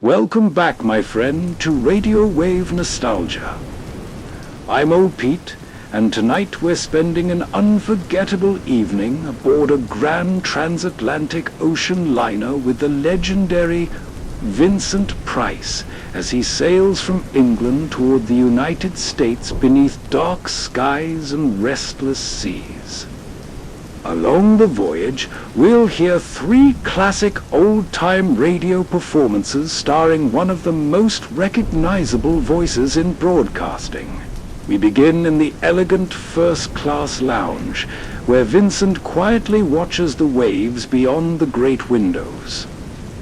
Welcome back, my friend, to Radiowave Nostalgia. I'm Old Pete, and tonight we're spending an unforgettable evening aboard a grand transatlantic ocean liner with the legendary Vincent Price as he sails from England toward the United States beneath dark skies and restless seas. Along the voyage, we'll hear 3 classic old-time radio performances starring one of the most recognizable voices in broadcasting. We begin in the elegant first-class lounge, where Vincent quietly watches the waves beyond the great windows.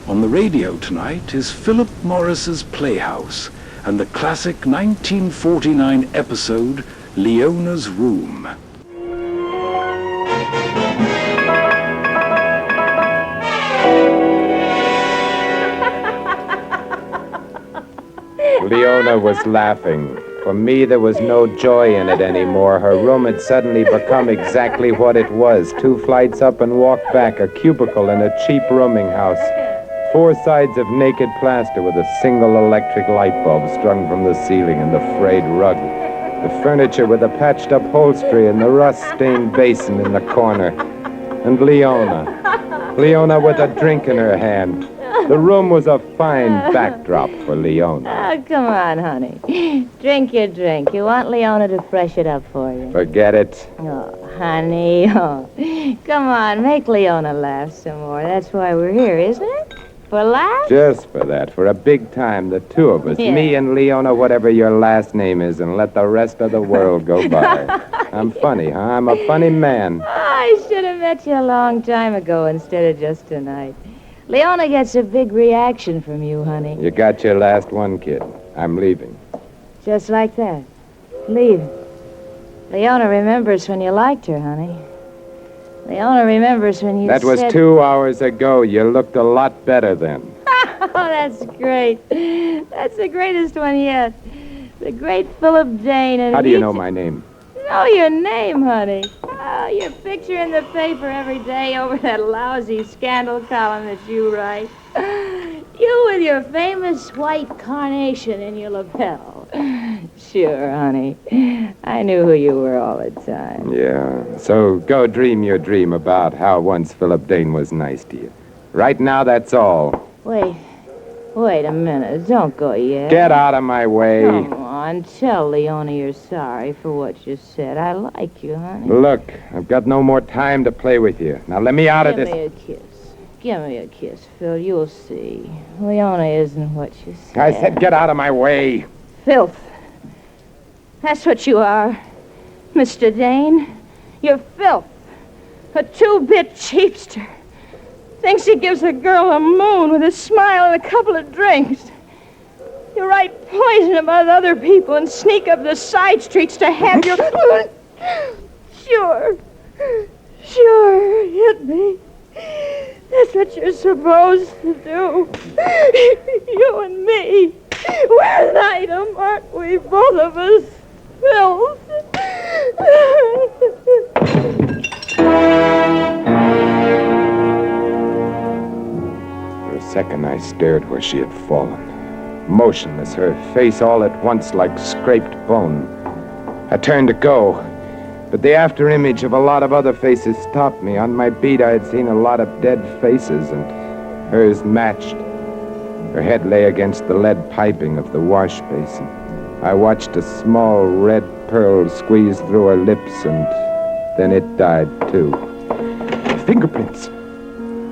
On the radio tonight is Philip Morris's Playhouse and the classic 1949 episode, Leona's Room. Leona was laughing. For me, there was no joy in it anymore. Her room had suddenly become exactly what it was. 2 flights up and walk back, a cubicle in a cheap rooming house. 4 sides of naked plaster with a single electric light bulb strung from the ceiling and the frayed rug. The furniture with a patched upholstery and the rust-stained basin in the corner. And Leona with a drink in her hand. The room was a fine backdrop for Leona. Oh, come on, honey. Drink your drink. You want Leona to fresh it up for you. Forget it. Oh, honey. Oh. Come on, make Leona laugh some more. That's why we're here, isn't it? For laughs? Just for that. For a big time, the 2 of us. Yeah. Me and Leona, whatever your last name is, and let the rest of the world go by. I'm funny, huh? I'm a funny man. I should have met you a long time ago instead of just tonight. Leona gets a big reaction from you, honey. You got your last one, kid. I'm leaving. Just like that. Leave. Leona remembers when you liked her, honey. Leona remembers when you That was 2 hours ago. You looked a lot better then. Oh, that's great. That's the greatest one yet. The great Philip Dane. And How do you know my name? Know your name, honey. Oh, your picture in the paper every day over that lousy scandal column that you write. You with your famous white carnation in your lapel. Sure, honey. I knew who you were all the time. Yeah. So go dream your dream about how once Philip Dane was nice to you. Right now, that's all. Wait a minute. Don't go yet. Get out of my way. Come on. Tell Leona you're sorry for what you said. I like you, honey. Look, I've got no more time to play with you. Now let me out of this. Give me a kiss. Give me a kiss, Phil. You'll see. Leona isn't what you said. I said get out of my way. Filth. That's what you are, Mr. Dane. You're filth. A 2-bit cheapster. Thinks he gives a girl a moon with a smile and a couple of drinks. You write poison about other people and sneak up the side streets to have your... Sure, hit me. That's what you're supposed to do. You and me. We're an item, aren't we? Both of us. Filth. For a second, I stared where she had fallen. Motionless, her face all at once like scraped bone. I turned to go, but the after-image of a lot of other faces stopped me. On my beat, I had seen a lot of dead faces, and hers matched. Her head lay against the lead piping of the wash basin. I watched a small red pearl squeeze through her lips, and then it died, too. Fingerprints.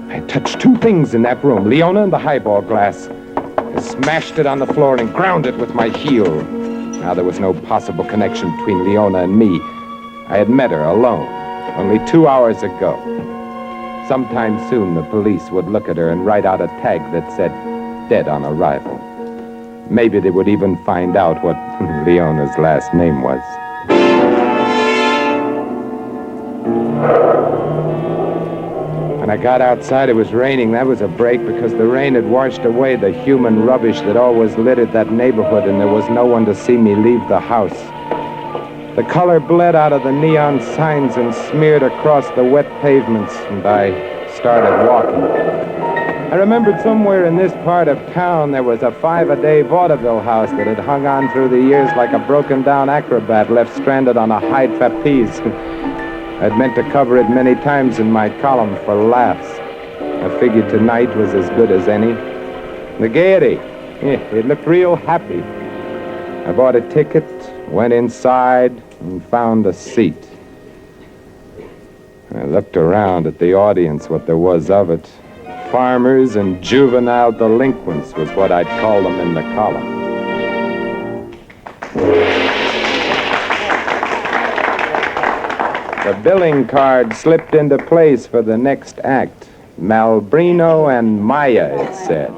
I had touched 2 things in that room, Leona and the highball glass. I smashed it on the floor and ground it with my heel. Now there was no possible connection between Leona and me. I had met her alone, only 2 hours ago. Sometime soon, the police would look at her and write out a tag that said, dead on arrival. Maybe they would even find out what Leona's last name was. When I got outside, it was raining. That was a break because the rain had washed away the human rubbish that always littered that neighborhood, and there was no one to see me leave the house. The color bled out of the neon signs and smeared across the wet pavements, and I started walking. I remembered somewhere in this part of town there was a 5-a-day vaudeville house that had hung on through the years like a broken-down acrobat left stranded on a high trapeze. I'd meant to cover it many times in my column for laughs. I figured tonight was as good as any. The gaiety, it looked real happy. I bought a ticket, went inside, and found a seat. I looked around at the audience, what there was of it. Farmers and juvenile delinquents was what I'd call them in the column. The billing card slipped into place for the next act. Malbrino and Maya, it said.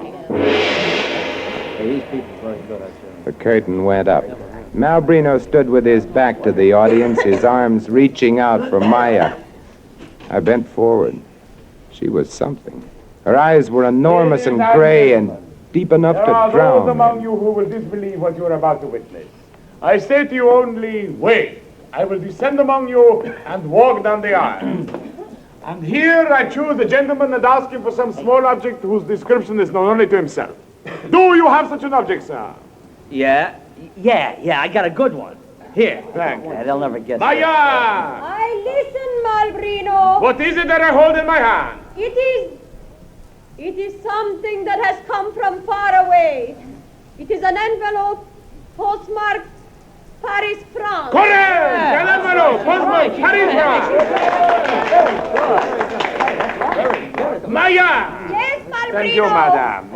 The curtain went up. Malbrino stood with his back to the audience, his arms reaching out for Maya. I bent forward. She was something. Her eyes were enormous and gray and deep enough to drown. There are those among you who will disbelieve what you are about to witness. I say to you only, wait. I will descend among you and walk down the aisle. And here I choose the gentleman and ask him for some small object whose description is known only to himself. Do you have such an object, sir? Yeah, I got a good one. Here. Thank you. Yeah, they'll never guess. Maya! I listen, Malbrino. What is it that I hold in my hand? It is something that has come from far away. It is an envelope postmarked Paris, France. Correct! An envelope postmarked Paris, France. Maya! Yes, Malbrino. Thank you, madame.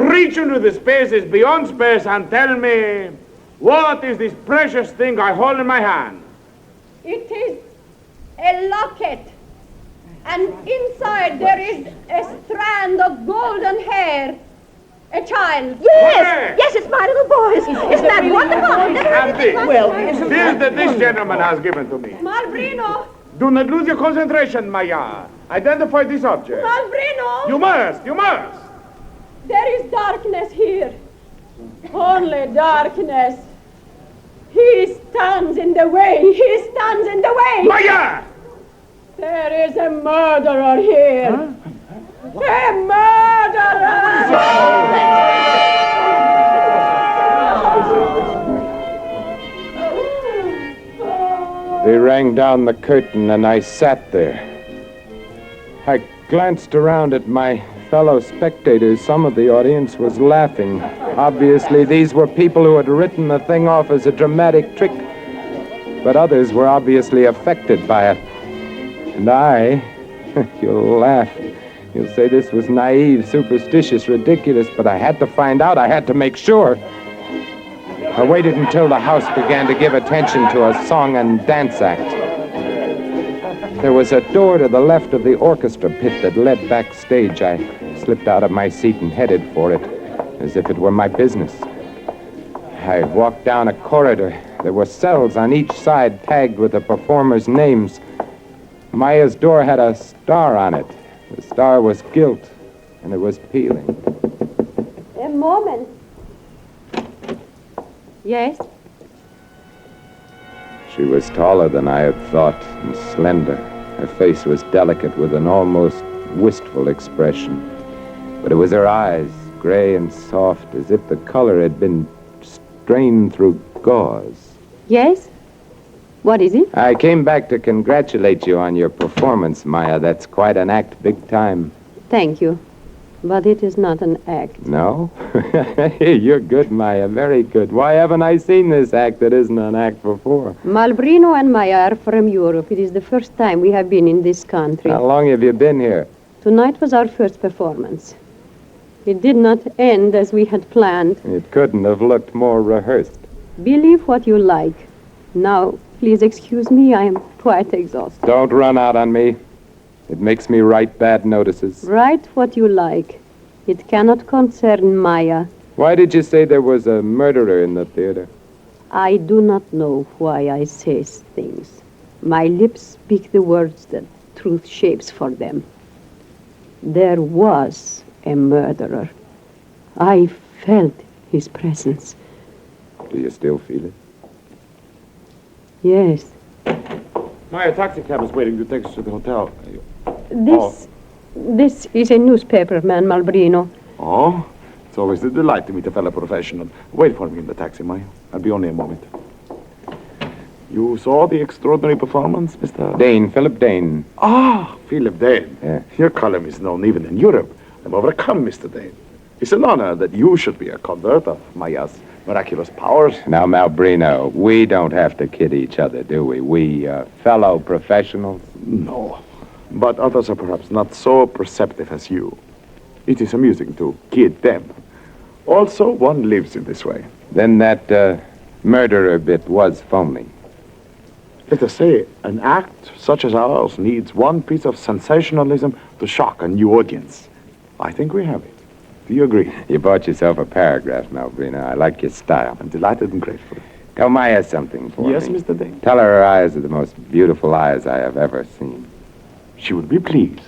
Reach into the spaces beyond space and tell me, what is this precious thing I hold in my hand? It is a locket. And inside there is a strand of golden hair. A child. Yes! Yes, it's my little boy's. Isn't that wonderful? And this. This that this gentleman has given to me. Malbrino. Do not lose your concentration, Maya. Identify this object. Malbrino. You must. There is darkness here. Only darkness. He stands in the way. Maya! There is a murderer here. Huh? A murderer! They rang down the curtain and I sat there. I glanced around at my fellow spectators. Some of the audience was laughing. Obviously, these were people who had written the thing off as a dramatic trick. But others were obviously affected by it. And I, you'll laugh. You'll say this was naive, superstitious, ridiculous, but I had to find out. I had to make sure. I waited until the house began to give attention to a song and dance act. There was a door to the left of the orchestra pit that led backstage. I slipped out of my seat and headed for it, as if it were my business. I walked down a corridor. There were cells on each side tagged with the performers' names. Maya's door had a star on it. The star was gilt, and it was peeling. A moment. Yes? She was taller than I had thought, and slender. Her face was delicate with an almost wistful expression. But it was her eyes, gray and soft, as if the color had been strained through gauze. Yes? What is it? I came back to congratulate you on your performance, Maya. That's quite an act, big time. Thank you. But it is not an act. No? You're good, Maya, very good. Why haven't I seen this act that isn't an act before? Malbrino and Maya are from Europe. It is the first time we have been in this country. How long have you been here? Tonight was our first performance. It did not end as we had planned. It couldn't have looked more rehearsed. Believe what you like. Now, please excuse me, I am quite exhausted. Don't run out on me. It makes me write bad notices. Write what you like. It cannot concern Maya. Why did you say there was a murderer in the theater? I do not know why I say things. My lips speak the words that truth shapes for them. There was a murderer. I felt his presence. Do you still feel it? Yes. My taxi cab is waiting to take us to the hotel. This is a newspaper man, Malbrino. Oh, it's always a delight to meet a fellow professional. Wait for me in the taxi, Maya. I'll be only a moment. You saw the extraordinary performance, Mr. Dane, Philip Dane. Ah, Philip Dane. Yeah. Your column is known even in Europe. I'm overcome, Mr. Dane. It's an honor that you should be a convert of Maya's miraculous powers. Now, Malbrino, we don't have to kid each other, do we? We, fellow professionals? No, but others are perhaps not so perceptive as you. It is amusing to kid them. Also, one lives in this way. Then that, murderer bit was phony. Let us say, an act such as ours needs one piece of sensationalism to shock a new audience. I think we have it. Do you agree? You bought yourself a paragraph, Malbrino. I like your style. I'm delighted and grateful. Tell Maya something for Yes, me. Mr. Dane. Tell her her eyes are the most beautiful eyes I have ever seen. She would be pleased,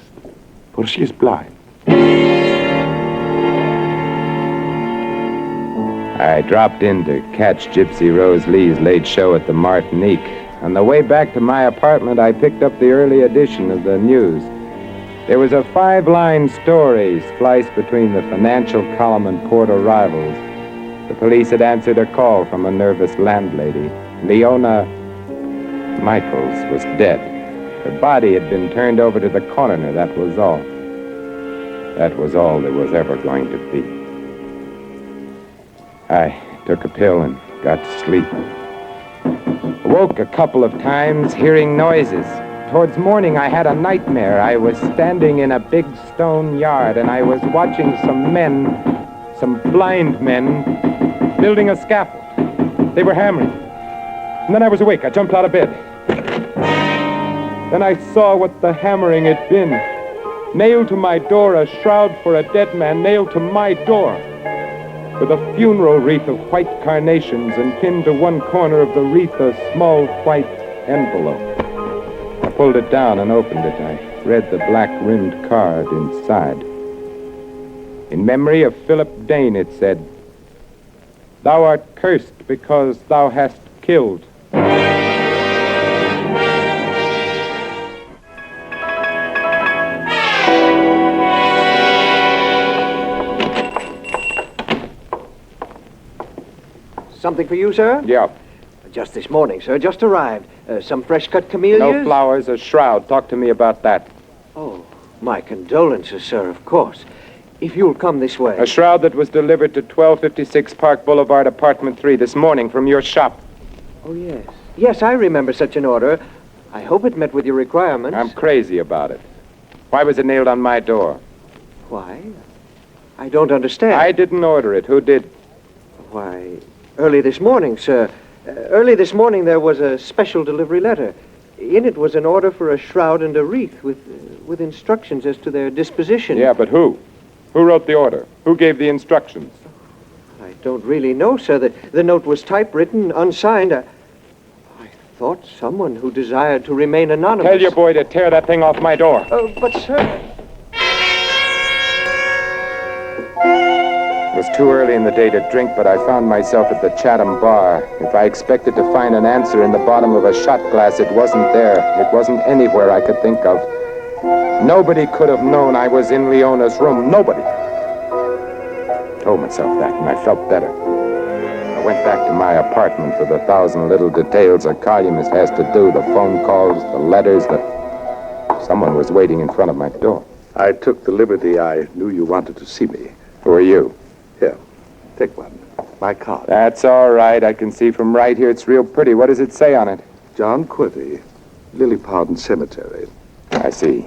for she is blind. I dropped in to catch Gypsy Rose Lee's late show at the Martinique. On the way back to my apartment, I picked up the early edition of the news. There was a 5-line story spliced between the financial column and port arrivals. The police had answered a call from a nervous landlady. Leona Michaels was dead. Her body had been turned over to the coroner, that was all. That was all there was ever going to be. I took a pill and got to sleep. Awoke a couple of times, hearing noises. Towards morning, I had a nightmare. I was standing in a big stone yard, and I was watching some men, some blind men, building a scaffold. They were hammering. And then I was awake. I jumped out of bed. Then I saw what the hammering had been. Nailed to my door, a shroud for a dead man, nailed to my door, with a funeral wreath of white carnations, and pinned to one corner of the wreath a small white envelope. I pulled it down and opened it. I read the black-rimmed card inside. In memory of Philip Dane, it said, "Thou art cursed because thou hast killed." Something for you, sir? Yeah. Just this morning, sir. Just arrived. Some fresh-cut camellias? No flowers, a shroud. Talk to me about that. Oh, my condolences, sir, of course. If you'll come this way. A shroud that was delivered to 1256 Park Boulevard, apartment 3, this morning from your shop. Oh, yes. Yes, I remember such an order. I hope it met with your requirements. I'm crazy about it. Why was it nailed on my door? Why? I don't understand. I didn't order it. Who did? Why, early this morning, sir. Early this morning there was a special delivery letter. In it was an order for a shroud and a wreath with instructions as to their disposition. Yeah, but who? Who wrote the order? Who gave the instructions? I don't really know, sir. The note was typewritten, unsigned. I thought someone who desired to remain anonymous. Tell your boy to tear that thing off my door. But, sir... It was too early in the day to drink, but I found myself at the Chatham bar. If I expected to find an answer in the bottom of a shot glass, it wasn't there. It wasn't anywhere I could think of. Nobody could have known I was in Leona's room. Nobody. I told myself that, and I felt better. I went back to my apartment with 1,000 little details a columnist has to do, the phone calls, the letters, Someone was waiting in front of my door. I took the liberty. I knew you wanted to see me. Who are you? Here, take one. My card. That's all right. I can see from right here it's real pretty. What does it say on it? John Quitty, Lily Pond Cemetery. I see.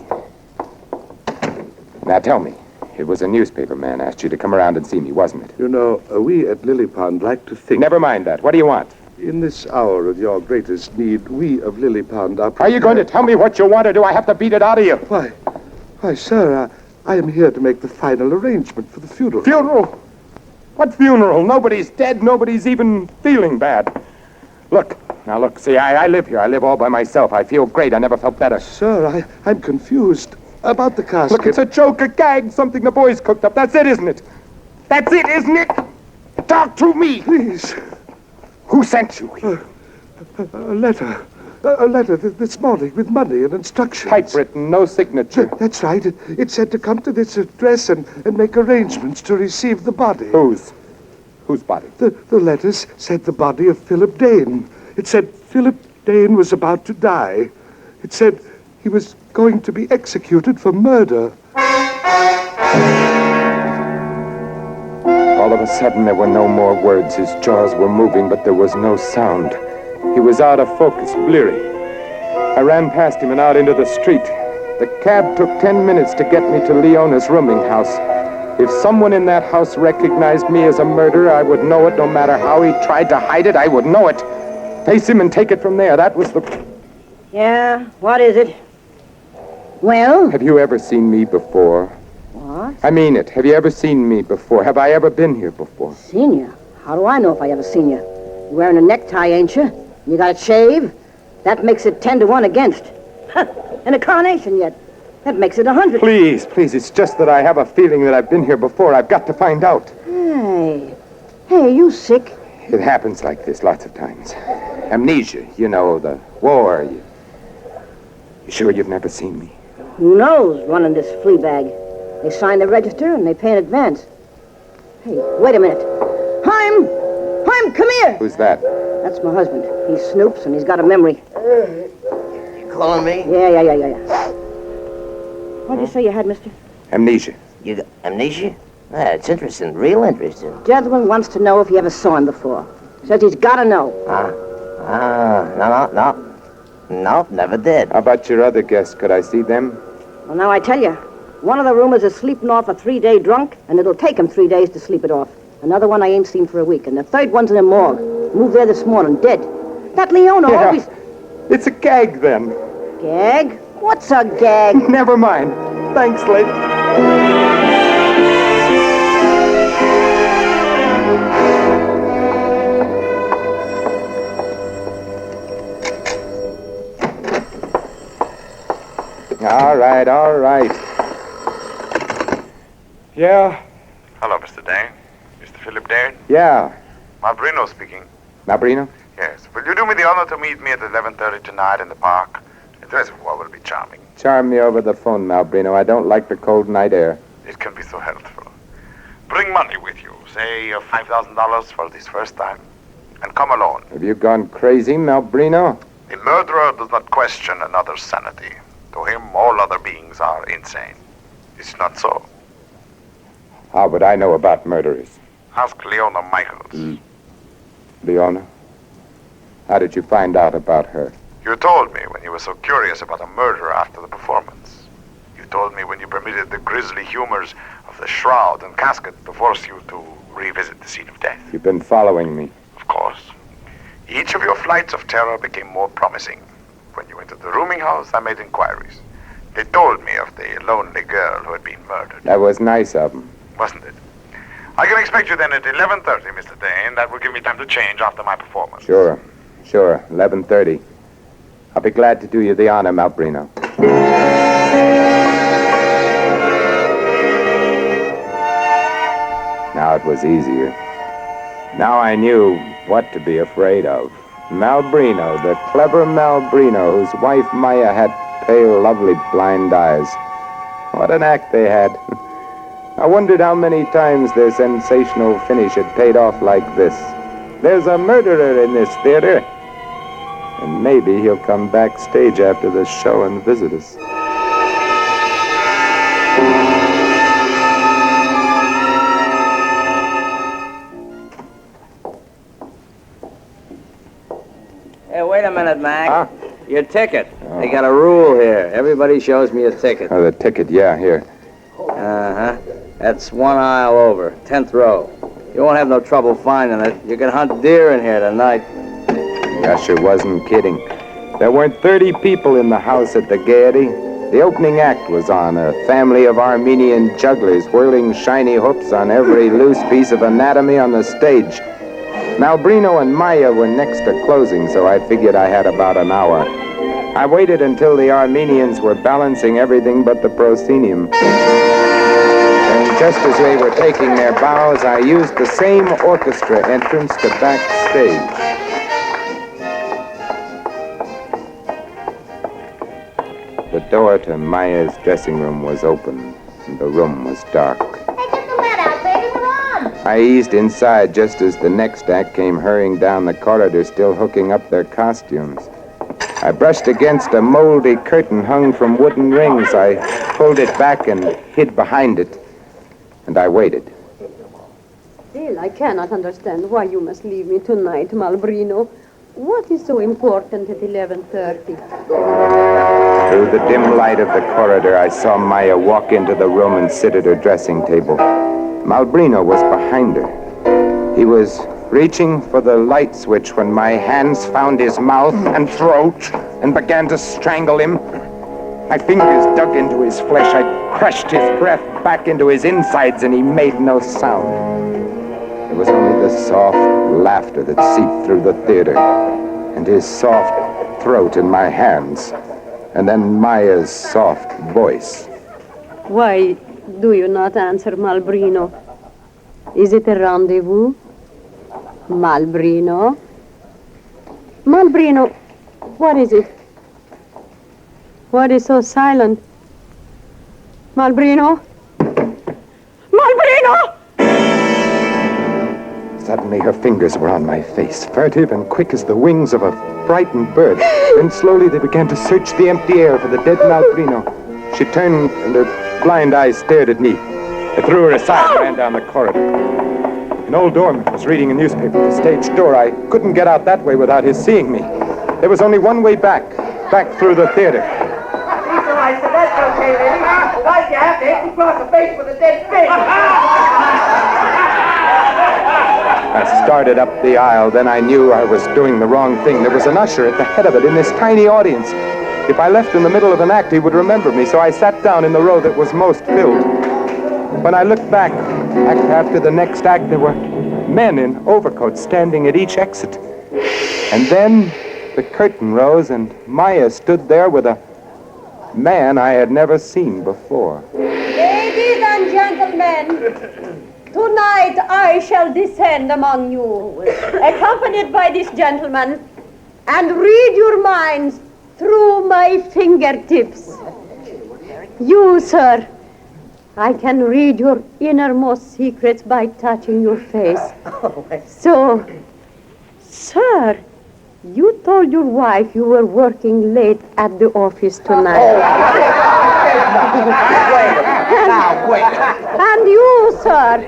Now tell me, it was a newspaper man asked you to come around and see me, wasn't it? You know, we at Lily Pond like to think... Never mind that. What do you want? In this hour of your greatest need, we of Lily Pond are... Are you going to tell me what you want, or do I have to beat it out of you? Why, sir, I am here to make the final arrangement for the funeral. Funeral? What funeral? Nobody's dead. Nobody's even feeling bad. Look, see, I live here. I live all by myself. I feel great. I never felt better. Sir, I'm confused about the casket. Look, it's a joke, a gag, something the boys cooked up. That's it, isn't it? That's it, isn't it? Talk to me. Please. Who sent you here? A letter. A letter this morning with money and instructions. Typewritten, no signature. That's right. It said to come to this address and make arrangements to receive the body. Whose body? The letters said the body of Philip Dane. It said Philip Dane was about to die. It said he was going to be executed for murder. All of a sudden, there were no more words. His jaws were moving, but there was no sound. He was out of focus, bleary. I ran past him and out into the street. The cab took 10 minutes to get me to Leona's rooming house. If someone in that house recognized me as a murderer, I would know it. No matter how he tried to hide it, I would know it. Face him and take it from there. That was the... Yeah, what is it? Well? Have you ever seen me before? What? I mean it. Have you ever seen me before? Have I ever been here before? Seen you? How do I know if I ever seen you? You're wearing a necktie, ain't you? You got it shaved? That makes it 10-1 against. And a carnation yet. That makes it 100. Please, it's just that I have a feeling that I've been here before. I've got to find out. Hey, you sick? It happens like this lots of times. Amnesia, you know, the war. You sure you've never seen me? Who knows, running this flea bag? They sign the register and they pay in advance. Hey, wait a minute. Haim, come here. Who's that? That's my husband. He snoops and he's got a memory. You calling me? Yeah. What'd you say you had, mister? Amnesia. You got amnesia? It's interesting, real interesting. Gentleman wants to know if he ever saw him before. Says he's got to know. No, never did. How about your other guests? Could I see them? Well, now I tell you. One of the roomers is sleeping off a 3-day drunk, and it'll take him 3 days to sleep it off. Another one I ain't seen for a week, and the third one's in a morgue. Moved there this morning, dead. That Leona always... It's a gag, then. Gag? What's a gag? Never mind. Thanks, lady. All right. Yeah? Hello, Mr. Dane. Mr. Philip Dane? Yeah. Malbrino speaking. Malbrino? Yes. Will you do me the honor to meet me at 11:30 tonight in the park? The reservoir will be charming. Charm me over the phone, Malbrino. I don't like the cold night air. It can be so helpful. Bring money with you. Say $5,000 for this first time. And come alone. Have you gone crazy, Malbrino? A murderer does not question another's sanity. To him, all other beings are insane. Is it not so? How would I know about murderers? Ask Leona Michaels. Leona? How did you find out about her? You told me when you were so curious about a murder after the performance. You told me when you permitted the grisly humors of the shroud and casket to force you to revisit the scene of death. You've been following me. Of course. Each of your flights of terror became more promising. When you entered the rooming house, I made inquiries. They told me of the lonely girl who had been murdered. That was nice of them. Wasn't it? I can expect you then at 11:30, Mr. Dane. That will give me time to change after my performance. Sure. 11:30. I'll be glad to do you the honor, Malbrino. Now it was easier. Now I knew what to be afraid of. Malbrino, the clever Malbrino, whose wife Maya had pale, lovely, blind eyes. What an act they had. I wondered how many times their sensational finish had paid off like this. There's a murderer in this theater. And maybe he'll come backstage after the show and visit us. Hey, wait a minute, Mac. Huh? Your ticket. They got a rule here. Everybody shows me a ticket. Oh, the ticket, yeah, here. Uh-huh. That's one aisle over, 10th row. You won't have no trouble finding it. You can hunt deer in here tonight. I sure wasn't kidding. There weren't 30 people in the house at the Gaiety. The opening act was on, a family of Armenian jugglers whirling shiny hoops on every loose piece of anatomy on the stage. Malbrino and Maya were next to closing, so I figured I had about an hour. I waited until the Armenians were balancing everything but the proscenium. And just as they were taking their bows, I used the same orchestra entrance to backstage. The door to Maya's dressing room was open, and the room was dark. Hey, get the mat out, baby. We're on. I eased inside just as the next act came hurrying down the corridor, still hooking up their costumes. I brushed against a moldy curtain hung from wooden rings. I pulled it back and hid behind it, and I waited. Still, I cannot understand why you must leave me tonight, Malbrino. What is so important at 11:30? Through the dim light of the corridor, I saw Maya walk into the room and sit at her dressing table. Malbrino was behind her. He was reaching for the light switch when my hands found his mouth and throat and began to strangle him. My fingers dug into his flesh. I crushed his breath back into his insides, and he made no sound. It was only the soft laughter that seeped through the theater, and his soft throat in my hands, and then Maya's soft voice. Why do you not answer, Malbrino? Is it a rendezvous? Malbrino? Malbrino, what is it? What is so silent? Malbrino? Malbrino! Suddenly her fingers were on my face, furtive and quick as the wings of a frightened bird. Then slowly they began to search the empty air for the dead Malbrino. She turned and her blind eyes stared at me. I threw her aside and ran down the corridor. An old doorman was reading a newspaper at the stage door. I couldn't get out that way without his seeing me. There was only one way back through the theater. I said, that's okay, lady. Why'd you have to hit me across the face with a dead fish? I started up the aisle. Then I knew I was doing the wrong thing. There was an usher at the head of it in this tiny audience. If I left in the middle of an act, he would remember me, so I sat down in the row that was most filled. When I looked back, after the next act, there were men in overcoats standing at each exit. And then the curtain rose, and Maya stood there with a man I had never seen before. Ladies and gentlemen, tonight I shall descend among you, accompanied by this gentleman, and read your minds through my fingertips. You, sir, I can read your innermost secrets by touching your face. So, sir, you told your wife you were working late at the office tonight. And you, sir,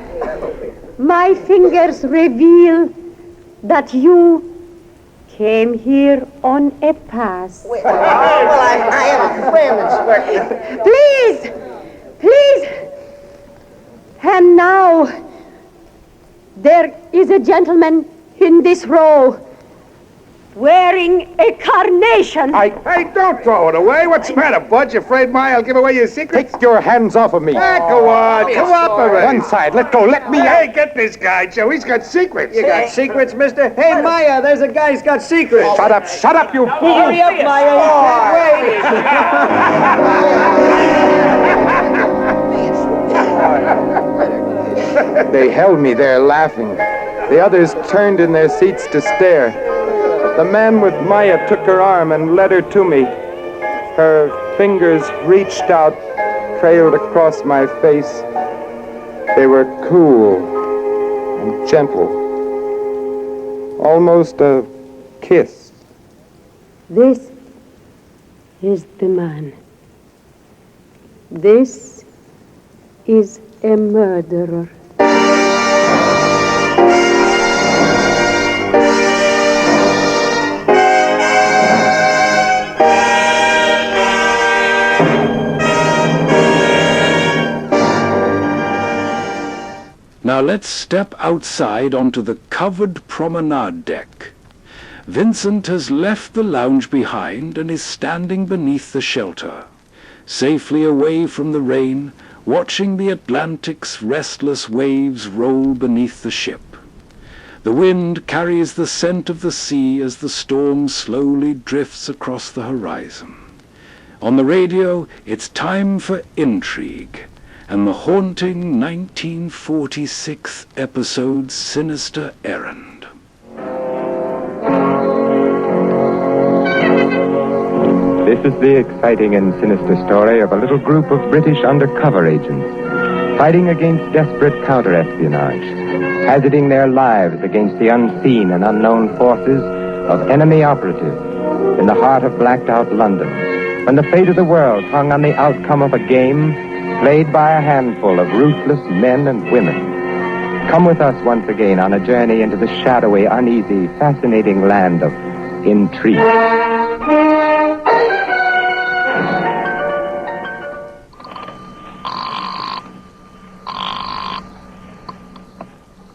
my fingers reveal that you came here on a pass. Well, I have a friend that's working. Please. And now, there is a gentleman in this row wearing a carnation. Hey, don't throw it away. What's the matter, Bud? You afraid Maya'll give away your secrets? Take your hands off of me. Go on. Come up already. One side. Let go. Let me out. Hey, get this guy, Joe. He's got secrets. You got secrets, mister? Hey, Maya, there's a guy who's got secrets. Shut up, you fool. Hurry up, Maya. You can't wait. They held me there laughing. The others turned in their seats to stare. The man with Maya took her arm and led her to me. Her fingers reached out, trailed across my face. They were cool and gentle. Almost a kiss. This is the man. This is a murderer. Now let's step outside onto the covered promenade deck. Vincent has left the lounge behind and is standing beneath the shelter, safely away from the rain, watching the Atlantic's restless waves roll beneath the ship. The wind carries the scent of the sea as the storm slowly drifts across the horizon. On the radio, it's time for Intrigue, and the haunting 1946 episode Sinister Errand. This is the exciting and sinister story of a little group of British undercover agents fighting against desperate counter-espionage, hazarding their lives against the unseen and unknown forces of enemy operatives in the heart of blacked-out London, when the fate of the world hung on the outcome of a game played by a handful of ruthless men and women. Come with us once again on a journey into the shadowy, uneasy, fascinating land of Intrigue.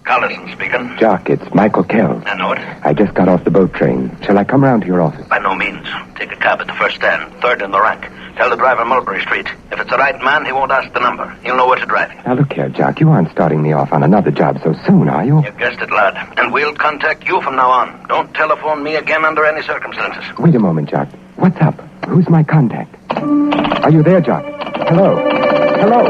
Carlson speaking. Jock, it's Michael Kells. I know it. I just got off the boat train. Shall I come round to your office? By no means. Take a cab at the first stand, third in the rank. Tell the driver Mulberry Street. If it's the right man, he won't ask the number. He'll know where to drive you. Now, look here, Jock. You aren't starting me off on another job so soon, are you? You guessed it, lad. And we'll contact you from now on. Don't telephone me again under any circumstances. Wait a moment, Jock. What's up? Who's my contact? Are you there, Jock? Hello? Hello?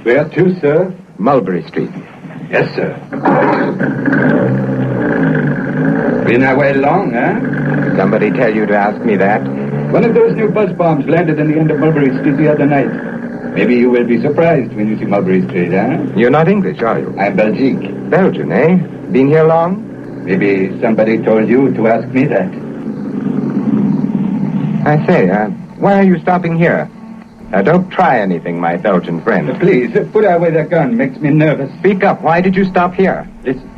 Where to, sir? Mulberry Street. Yes, sir. Been away long, huh? Somebody tell you to ask me that? One of those new buzz bombs landed in the end of Mulberry Street the other night. Maybe you will be surprised when you see Mulberry Street, huh? You're not English, are you? I'm Belgique. Belgian, eh? Been here long? Maybe somebody told you to ask me that. I say, why are you stopping here? Now, don't try anything, my Belgian friend. Please, put away that gun. Makes me nervous. Speak up. Why did you stop here? Listen.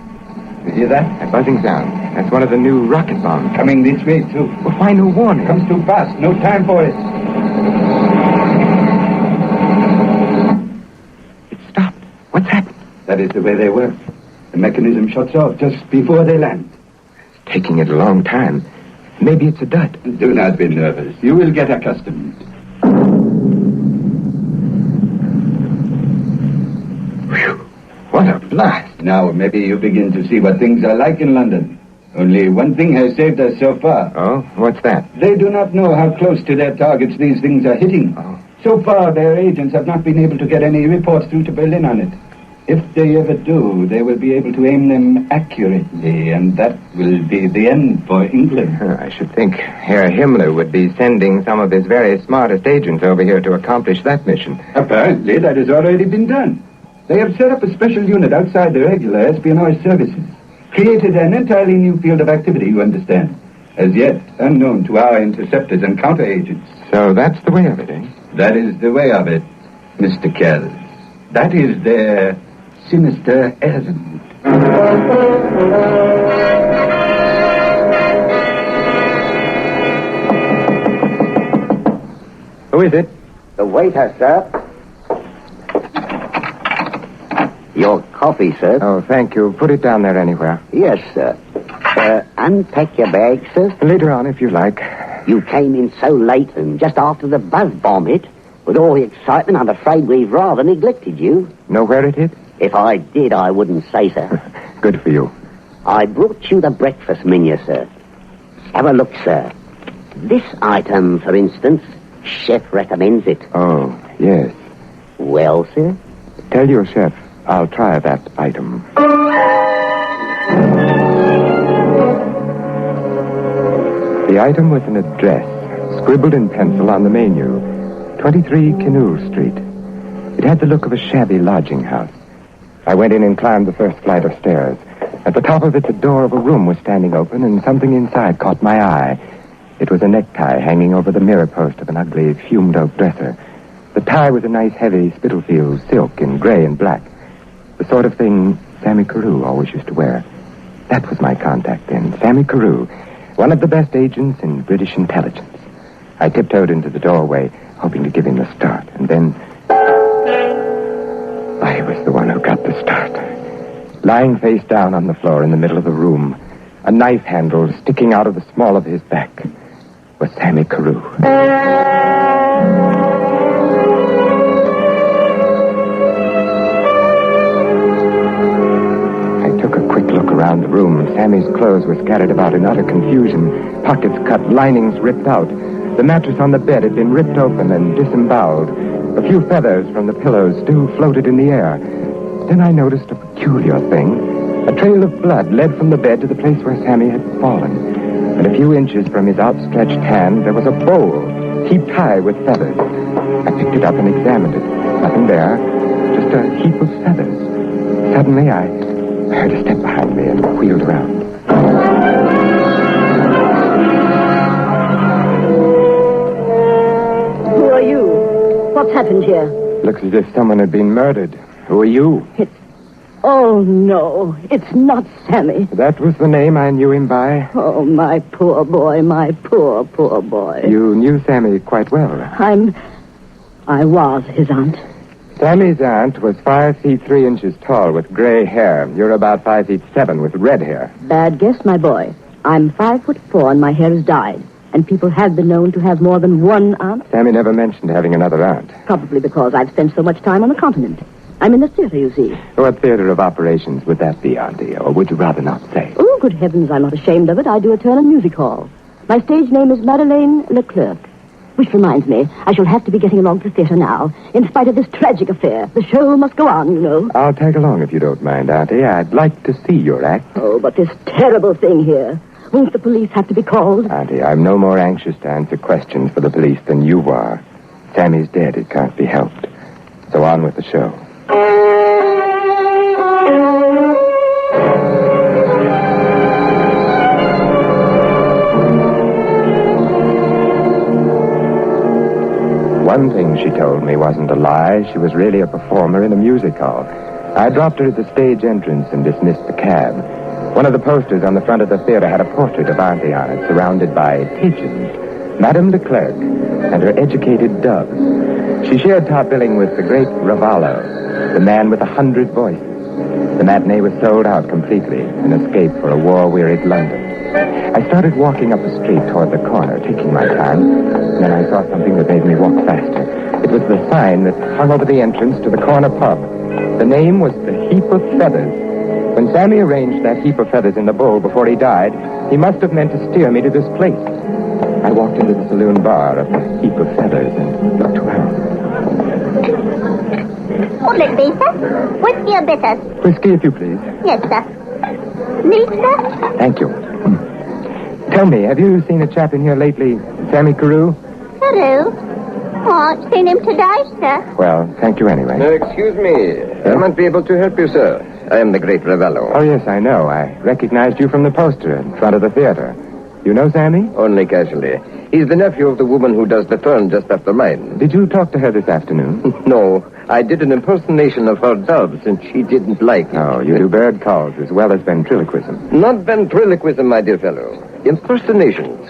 You hear that? A buzzing sound. That's one of the new rocket bombs. Coming this way, too. Well, why no warning? Comes too fast. No time for it. It stopped. What's happened? That is the way they work. The mechanism shuts off just before they land. It's taking it a long time. Maybe it's a dud. Do not be nervous. You will get accustomed. What a blast. Now, maybe you begin to see what things are like in London. Only one thing has saved us so far. Oh, what's that? They do not know how close to their targets these things are hitting. Oh. So far, their agents have not been able to get any reports through to Berlin on it. If they ever do, they will be able to aim them accurately, and that will be the end for England. I should think Herr Himmler would be sending some of his very smartest agents over here to accomplish that mission. Apparently, that has already been done. They have set up a special unit outside the regular espionage services. Created an entirely new field of activity, you understand. As yet, unknown to our interceptors and counter-agents. So that's the way of it, eh? That is the way of it, Mr. Kells. That is their sinister errand. Who is it? The waiter, sir. Your coffee, sir. Oh, thank you. Put it down there anywhere. Yes, sir. Unpack your bag, sir. Later on, if you like. You came in so late and just after the buzz bomb hit. With all the excitement, I'm afraid we've rather neglected you. Know where it hit? If I did, I wouldn't say so. Good for you. I brought you the breakfast menu, sir. Have a look, sir. This item, for instance, chef recommends it. Oh, yes. Well, sir? Tell your chef I'll try that item. The item was an address, scribbled in pencil on the menu. 23 Canoe Street. It had the look of a shabby lodging house. I went in and climbed the first flight of stairs. At the top of it, the door of a room was standing open, and something inside caught my eye. It was a necktie hanging over the mirror post of an ugly, fumed oak dresser. The tie was a nice, heavy Spitalfields silk in gray and black. The sort of thing Sammy Carew always used to wear. That was my contact then, Sammy Carew, one of the best agents in British intelligence. I tiptoed into the doorway, hoping to give him the start, and then I was the one who got the start. Lying face down on the floor in the middle of the room, a knife handle sticking out of the small of his back, was Sammy Carew. I took a quick look around the room. Sammy's clothes were scattered about in utter confusion, pockets cut, linings ripped out. The mattress on the bed had been ripped open and disemboweled. A few feathers from the pillows still floated in the air. Then I noticed a peculiar thing. A trail of blood led from the bed to the place where Sammy had fallen. And a few inches from his outstretched hand, there was a bowl heaped high with feathers. I picked it up and examined it. Nothing there, just a heap of feathers. Suddenly, I heard a step behind me and wheeled around. Who are you? What's happened here? Looks as if someone had been murdered. Who are you? Oh, no. It's not Sammy. That was the name I knew him by. Oh, my poor boy, my poor, poor boy. You knew Sammy quite well. I was his aunt. Sammy's aunt was 5 feet 3 inches tall with gray hair. You're about 5 feet 7 with red hair. Bad guess, my boy. I'm 5'4" and my hair is dyed. And people have been known to have more than one aunt. Sammy never mentioned having another aunt. Probably because I've spent so much time on the continent. I'm in the theater, you see. What theater of operations would that be, Auntie? Or would you rather not say? Oh, good heavens, I'm not ashamed of it. I do a turn in music hall. My stage name is Madeleine Leclerc. Which reminds me, I shall have to be getting along to the theater now. In spite of this tragic affair. The show must go on, you know. I'll tag along if you don't mind, Auntie. I'd like to see your act. Oh, but this terrible thing here. Won't the police have to be called? Auntie, I'm no more anxious to answer questions for the police than you are. Sammy's dead. It can't be helped. So on with the show. One thing she told me wasn't a lie. She was really a performer in a music hall. I dropped her at the stage entrance and dismissed the cab. One of the posters on the front of the theater had a portrait of Auntie on it, surrounded by pigeons. Madame Leclerc and her educated doves. She shared top billing with the great Ravallo, the man with 100 voices. The matinee was sold out completely, an escape for a war-wearied London. I started walking up the street toward the corner, taking my time. Then I saw something that made me walk faster. It was the sign that hung over the entrance to the corner pub. The name was The Heap of Feathers. When Sammy arranged that heap of feathers in the bowl before he died, he must have meant to steer me to this place. I walked into the saloon bar of The Heap of Feathers and looked around. What'll it be, sir? Whiskey or bitters? Whiskey, if you please. Yes, sir. Neat, sir? Thank you. Tell me, have you seen a chap in here lately, Sammy Carew? Carew? Oh, I've seen him today, sir. Well, thank you anyway. Excuse me. I might be able to help you, sir. I am the great Ravello. Oh, yes, I know. I recognized you from the poster in front of the theater. You know Sammy? Only casually. He's the nephew of the woman who does the turn just after mine. Did you talk to her this afternoon? No. I did an impersonation of her doves, and she didn't like it. Oh, you do bird calls as well as ventriloquism. Not ventriloquism, my dear fellow. Impersonations.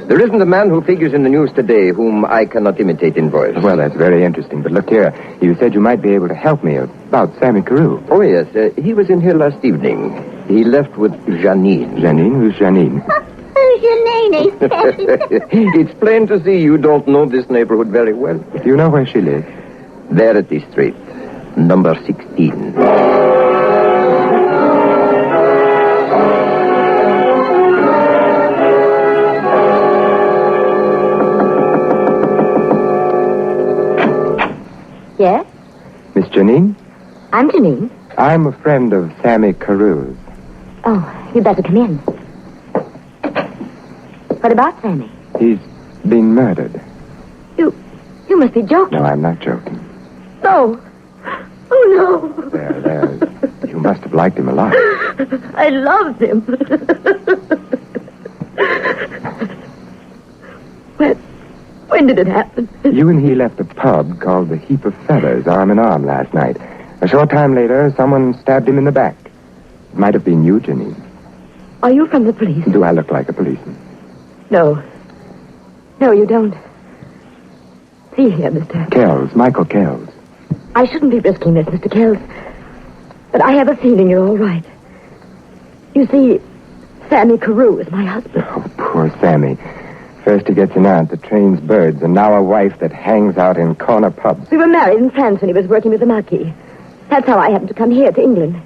There isn't a man who figures in the news today whom I cannot imitate in voice. Well, that's very interesting. But look here. You said you might be able to help me about Sammy Carew. Oh, yes. He was in here last evening. He left with Janine. Janine? Who's Janine? Who's your nanny? It's plain to see you don't know this neighborhood very well. Do you know where she lives? There at the street. Number 16. Yes? Miss Janine? I'm Janine. I'm a friend of Sammy Carew's. Oh, you'd better come in. What about Sammy? He's been murdered. You must be joking. No, I'm not joking. No. Oh, no. There. You must have liked him a lot. I loved him. When did it happen? You and he left a pub called the Heap of Feathers, arm in arm, last night. A short time later, someone stabbed him in the back. It might have been you, Janine. Are you from the police? Do I look like a policeman? No. No, you don't. See here, Mr. Kells, Michael Kells. I shouldn't be risking this, Mr. Kells. But I have a feeling you're all right. You see, Sammy Carew is my husband. Oh, poor Sammy. First he gets an aunt that trains birds, and now a wife that hangs out in corner pubs. We were married in France when he was working with the Marquis. That's how I happened to come here to England.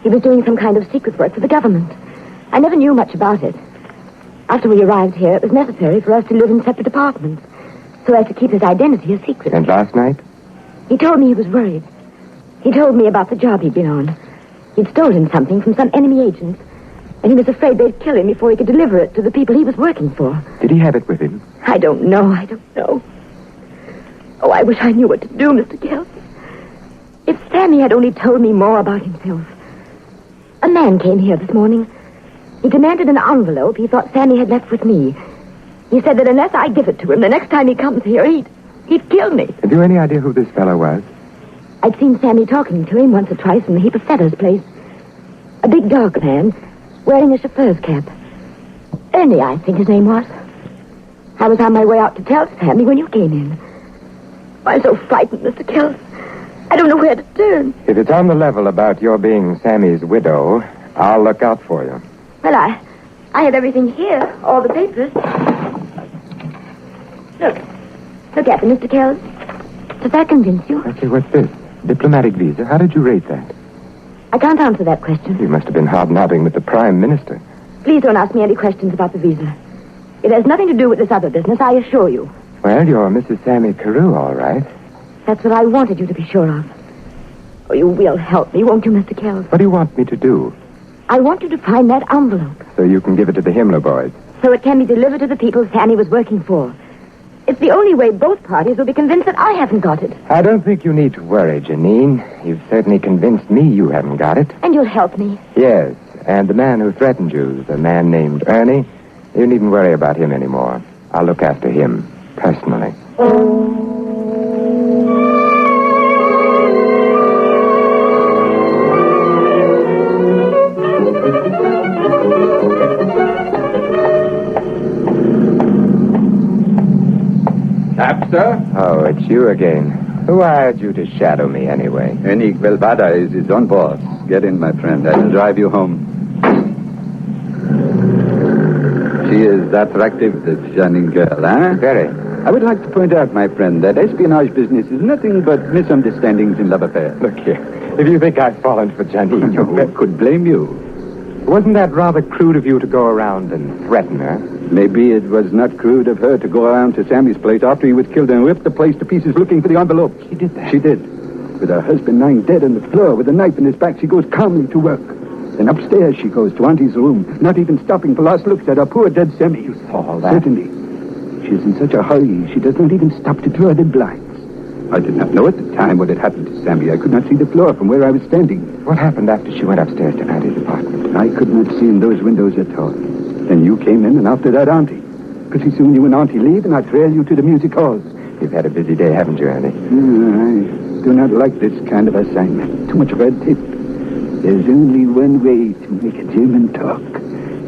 He was doing some kind of secret work for the government. I never knew much about it. After we arrived here, it was necessary for us to live in separate apartments, so as to keep his identity a secret. And last night? He told me he was worried. He told me about the job he'd been on. He'd stolen something from some enemy agents, and he was afraid they'd kill him before he could deliver it to the people he was working for. Did he have it with him? I don't know. Oh, I wish I knew what to do, Mr. Kells. If Sammy had only told me more about himself. A man came here this morning. He demanded an envelope he thought Sammy had left with me. He said that unless I give it to him, the next time he comes here, he'd kill me. Have you any idea who this fellow was? I'd seen Sammy talking to him once or twice in the Heap of Feathers place. A big dark man, wearing a chauffeur's cap. Ernie, I think his name was. I was on my way out to tell Sammy when you came in. I'm so frightened, Mr. Kells. I don't know where to turn. If it's on the level about your being Sammy's widow, I'll look out for you. Well, I have everything here, all the papers. Look at them, Mr. Kells. Does that convince you? Okay, what's this? Diplomatic visa? How did you rate that? I can't answer that question. You must have been hobnobbing with the Prime Minister. Please don't ask me any questions about the visa. It has nothing to do with this other business, I assure you. Well, you're Mrs. Sammy Carew, all right. That's what I wanted you to be sure of. Oh, you will help me, won't you, Mr. Kells? What do you want me to do? I want you to find that envelope. So you can give it to the Himmler boys. So it can be delivered to the people Sammy was working for. It's the only way both parties will be convinced that I haven't got it. I don't think you need to worry, Janine. You've certainly convinced me you haven't got it. And you'll help me. Yes, and the man who threatened you, the man named Ernie, you needn't worry about him anymore. I'll look after him, personally. Sir? Oh, it's you again. Who hired you to shadow me anyway? Enique Velvada is his own boss. Get in, my friend. I will drive you home. She is attractive, this Janine girl, huh? Very. I would like to point out, my friend, that espionage business is nothing but misunderstandings in love affairs. Look here. If you think I've fallen for Janine, Who could blame you? Wasn't that rather crude of you to go around and threaten her? Maybe it was not crude of her to go around to Sammy's place after he was killed and rip the place to pieces looking for the envelope. She did that? She did. With her husband lying dead on the floor with a knife in his back, she goes calmly to work. Then upstairs she goes to Auntie's room, not even stopping for last looks at her poor dead Sammy. You saw all that? Certainly. She is in such a hurry, she does not even stop to draw the blinds. I did not know at the time what had happened to Sammy. I could not see the floor from where I was standing. What happened after she went upstairs to Auntie's apartment? I could not see in those windows at all. Then you came in, and after that, Auntie. Pretty soon you and Auntie leave, and I trail you to the music halls. You've had a busy day, haven't you, Ernie? I do not like this kind of assignment. Too much red tape. There's only one way to make a German talk.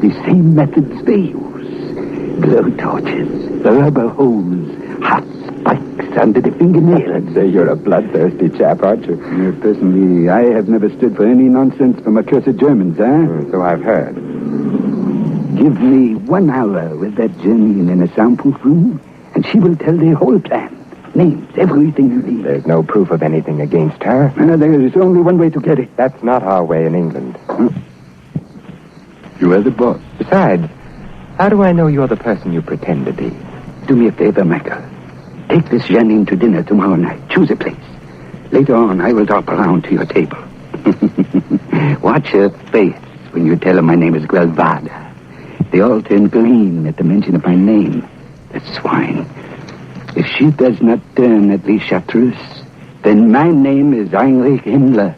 The same methods they use. Blow torches, rubber hose, hot spikes under the fingernails. I'd say you're a bloodthirsty chap, aren't you? Personally, I have never stood for any nonsense from accursed Germans, So I've heard. Give me 1 hour with that Janine in a soundproof room, and she will tell the whole plan. Names, everything you need. There's no proof of anything against her. There is only one way to get it. That's not our way in England. You are the boss. Besides, how do I know you're the person you pretend to be? Do me a favor, Michael. Take this Janine to dinner tomorrow night. Choose a place. Later on, I will drop around to your table. Watch her face when you tell her my name is Guelvada. They all turn green at the mention of my name. The swine. If she does not turn at least chartreuse, then my name is Heinrich Himmler.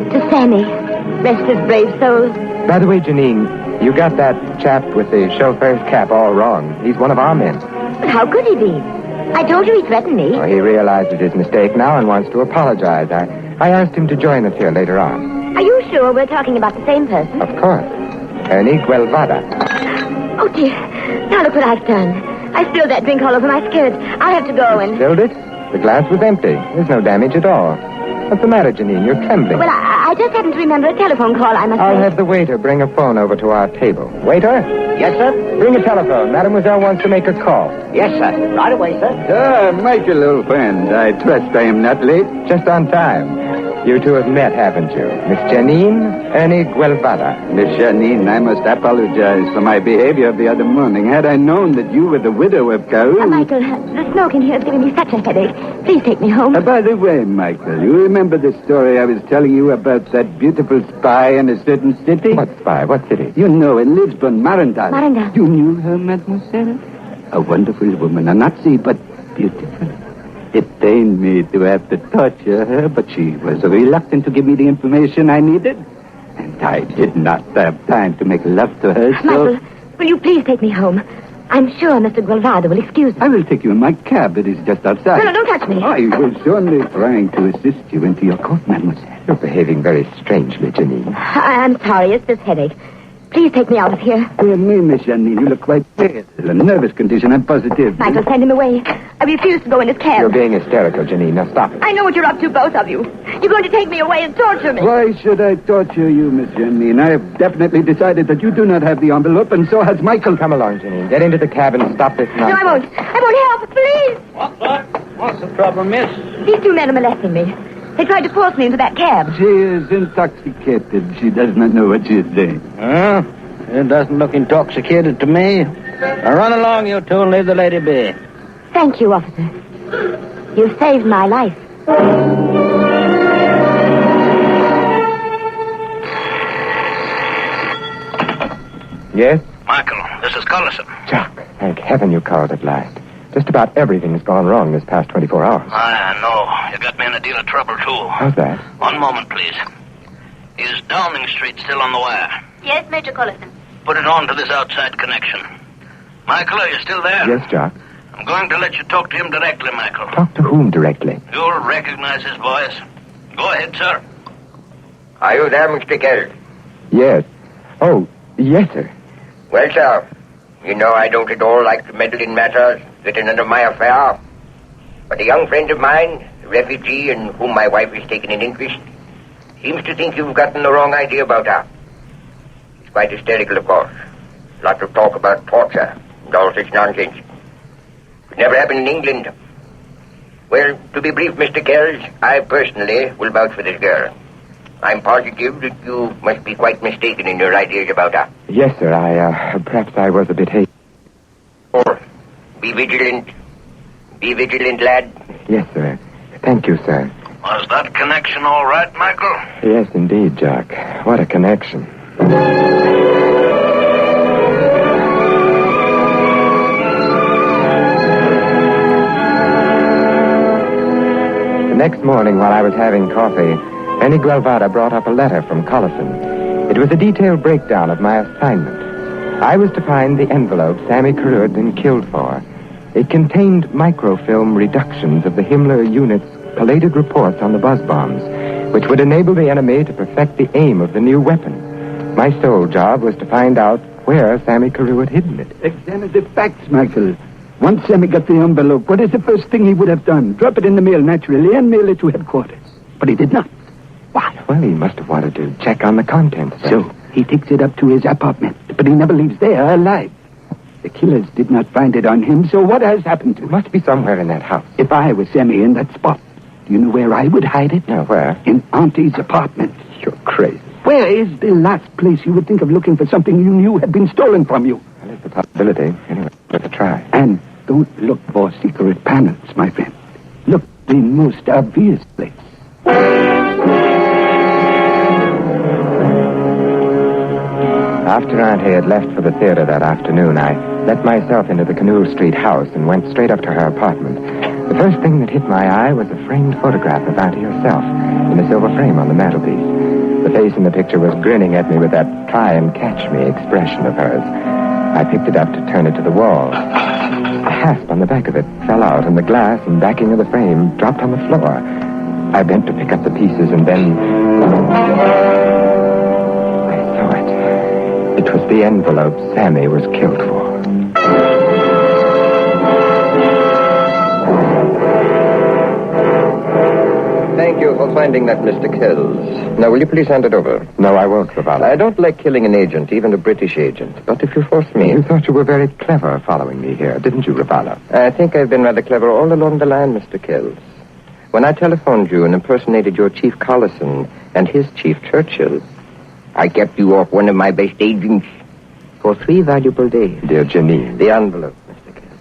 To Sammy. Rest his brave soul. By the way, Janine, you got that chap with the chauffeur's cap all wrong. He's one of our men. But how could he be? I told you he threatened me. Well, he realizes his mistake now and wants to apologize. I asked him to join us here later on. Are you sure we're talking about the same person? Of course. Ernie Guelvada. Oh, dear. Now look what I've done. I spilled that drink all over my skirt. I'll have to go and... Spilled it? The glass was empty. There's no damage at all. What's the matter, Janine? You're trembling. Well, I just happened to remember a telephone call I must I'll make. have the waiter bring a phone over to our table. Waiter? Yes, sir? Bring a telephone. Mademoiselle wants to make a call. Yes, sir. Right away, sir. Michael, old friend. I trust I am not late. Just on time. You two have met, haven't you? Miss Janine Guelvada. Miss Janine, I must apologize for my behavior the other morning. Had I known that you were the widow of Carew... Michael, the smoke in here is giving me such a headache. Please take me home. By the way, Michael, you remember the story I was telling you about that beautiful spy in a certain city? What spy? What city? You know, in Lisbon, Marandal. Marandal. You knew her, mademoiselle? A wonderful woman, a Nazi, but beautiful. It pained me to have to torture her, but she was reluctant to give me the information I needed. And I did not have time to make love to her, so... Michael, will you please take me home? I'm sure Mr. Guelvada will excuse me. I will take you in my cab. It is just outside. No, don't touch me. I was only trying to assist you into your coat, mademoiselle. You're behaving very strangely, Janine. I'm sorry, it's this headache. Please take me out of here. Dear me, Miss Janine, you look quite pale. A nervous condition, I'm positive. Michael, send him away. I refuse to go in his cab. You're being hysterical, Janine. Now stop it. I know what you're up to, both of you. You're going to take me away and torture me. Why should I torture you, Miss Janine? I have definitely decided that you do not have the envelope, and so has Michael. Come along, Janine. Get into the cab and stop this nonsense. No, I won't. I won't help. Please. What's the trouble, miss? These two men are molesting me. They tried to force me into that cab. She is intoxicated. She does not know what she is saying. Huh? It doesn't look intoxicated to me. Now run along, you two, and leave the lady be. Thank you, officer. You saved my life. Yes? Michael, this is Collison. Jock, thank heaven you called at last. Just about everything has gone wrong this past 24 hours. I know. You got me in a deal of trouble, too. How's that? One moment, please. Is Downing Street still on the wire? Yes, Major Collison. Put it on to this outside connection. Michael, are you still there? Yes, Jock. I'm going to let you talk to him directly, Michael. Talk to whom directly? You'll recognize his voice. Go ahead, sir. Are you there, Mr. Kells? Yes. Oh, yes, sir. Well, sir, you know I don't at all like to meddle in matters that are none of my affair. But a young friend of mine, a refugee in whom my wife has taken an interest, seems to think you've gotten the wrong idea about her. It's quite hysterical, of course. Lots of talk about torture and all such nonsense. It never happened in England. Well, to be brief, Mr. Kells, I personally will vouch for this girl. I'm positive that you must be quite mistaken in your ideas about her. Yes, sir. Perhaps I was a bit hasty. Or, be vigilant. Be vigilant, lad. Yes, sir. Thank you, sir. Was that connection all right, Michael? Yes, indeed, Jock. What a connection. The next morning, while I was having coffee, Gnight's Guelvada brought up a letter from Collison. It was a detailed breakdown of my assignment. I was to find the envelope Sammy Carew had been killed for. It contained microfilm reductions of the Himmler unit's collated reports on the buzz bombs, which would enable the enemy to perfect the aim of the new weapon. My sole job was to find out where Sammy Carew had hidden it. Examine the facts, Michael. Once Sammy got the envelope, what is the first thing he would have done? Drop it in the mail, naturally, and mail it to headquarters. But he did not. Why? Well, he must have wanted to check on the contents. So, he takes it up to his apartment, but he never leaves there alive. The killers did not find it on him, so what has happened to it? It must be somewhere in that house. If I was Sammy in that spot, do you know where I would hide it? No, where? In Auntie's apartment. You're crazy. Where is the last place you would think of looking for something you knew had been stolen from you? Well, it's a possibility. Anyway, worth a try. And don't look for secret panels, my friend. Look the most obvious place. After Auntie had left for the theater that afternoon, I let myself into the Canal Street house and went straight up to her apartment. The first thing that hit my eye was a framed photograph of Auntie herself in a silver frame on the mantelpiece. The face in the picture was grinning at me with that try-and-catch-me expression of hers. I picked it up to turn it to the wall. A hasp on the back of it fell out, and the glass and backing of the frame dropped on the floor. I bent to pick up the pieces, and then I saw it. It was the envelope Sammy was killed for. Thank you for finding that, Mr. Kells. Now, will you please hand it over? No, I won't, Ravala. I don't like killing an agent, even a British agent. But if you force me... You thought you were very clever following me here, didn't you, Ravala? I think I've been rather clever all along the line, Mr. Kells. When I telephoned you and impersonated your Chief Collison and his Chief Churchill, I kept you off one of my best agents for 3 valuable days. Dear Janine. The envelope, Mr. Kells.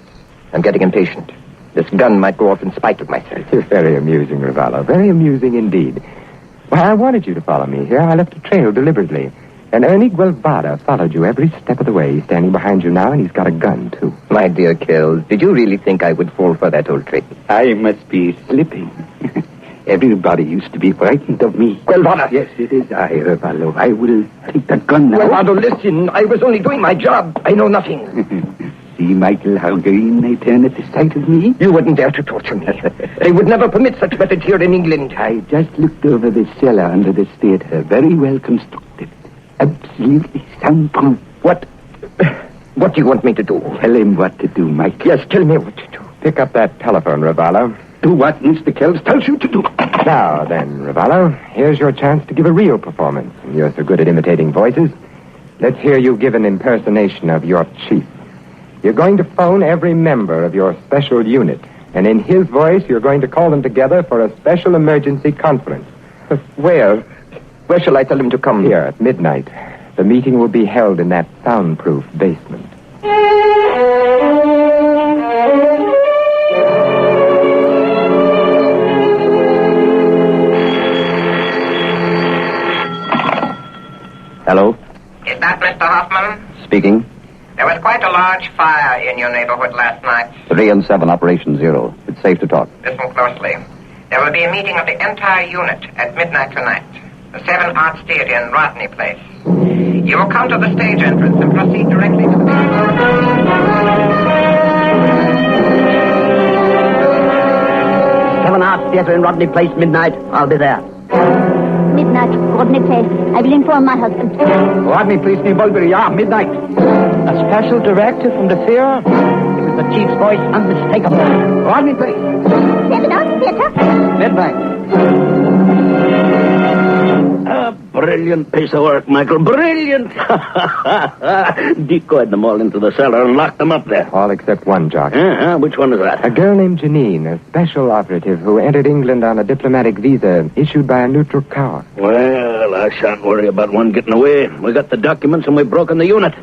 I'm getting impatient. This gun might go off in spite of myself. You're very amusing, Ravallo. Very amusing indeed. Why, I wanted you to follow me here. I left a trail deliberately. And Ernie Guevara followed you every step of the way. He's standing behind you now, and he's got a gun, too. My dear Kells, did you really think I would fall for that old trick? I must be slipping. Everybody used to be frightened of me. Guevara! Yes, it is I, Ravallo. I will take the gun now. Guevara, listen. I was only doing my job. I know nothing. See, Michael, how green they turn at the sight of me? You wouldn't dare to torture me. They would never permit such methods here in England. I just looked over the cellar under this theater. Very well constructed. Absolutely soundproof. What do you want me to do? Tell him what to do, Mike. Yes, tell me what to do. Pick up that telephone, Ravallo. Do what Mr. Kells tells you to do. Now, then, Ravallo, here's your chance to give a real performance. You're so good at imitating voices. Let's hear you give an impersonation of your chief. You're going to phone every member of your special unit, and in his voice, you're going to call them together for a special emergency conference. Where? Where shall I tell him to come? Here, at midnight. The meeting will be held in that soundproof basement. Hello? Is that Mr. Hoffman? Speaking. There was quite a large fire in your neighborhood last night. 3 and 7, Operation Zero. It's safe to talk. Listen closely. There will be a meeting of the entire unit at midnight tonight. The 7 Arts Theater in Rodney Place. You will come to the stage entrance and proceed directly to the meeting. 7 Arts Theater in Rodney Place, midnight. I'll be there. Midnight, Rodney Place. I will inform my husband. Rodney Place, New Mulberry, midnight. A special directive from the theater? It was the chief's voice, unmistakable. Rodney Place. 7 Arts Theater. Midnight. A brilliant piece of work, Michael. Brilliant! Decoyed them all into the cellar and locked them up there. All except one, Jock. Which one is that? A girl named Janine, a special operative who entered England on a diplomatic visa issued by a neutral power. Well, I shan't worry about one getting away. We got the documents and we've broken the unit.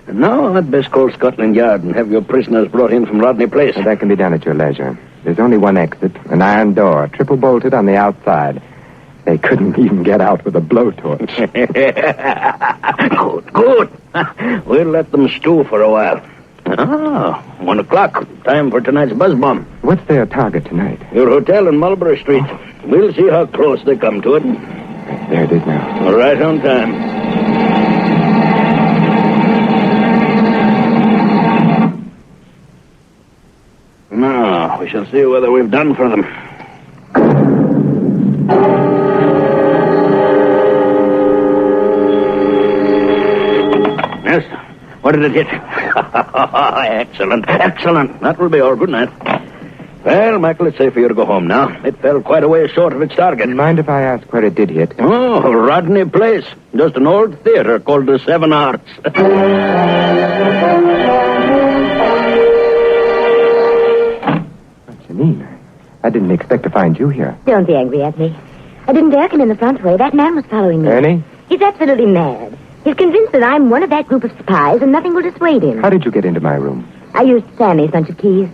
And now I'd best call Scotland Yard and have your prisoners brought in from Rodney Place. Well, that can be done at your leisure. There's only one exit, an iron door, triple bolted on the outside. They couldn't even get out with a blowtorch. Good. We'll let them stew for a while. 1 o'clock. Time for tonight's buzz bomb. What's their target tonight? Your hotel in Mulberry Street. We'll see how close they come to it. There it is now. Right on time. Now, we shall see whether we've done for them. Yes? What did it hit? Excellent. That will be all. Good night. Well, Michael, it's safe for you to go home now. It fell quite a way short of its target. Mind if I ask where it did hit? Oh, Rodney Place. Just an old theater called the 7 Arts. Janine, I didn't expect to find you here. Don't be angry at me. I didn't dare come in the front way. That man was following me. Ernie? He's absolutely mad. He's convinced that I'm one of that group of spies and nothing will dissuade him. How did you get into my room? I used Sammy's bunch of keys.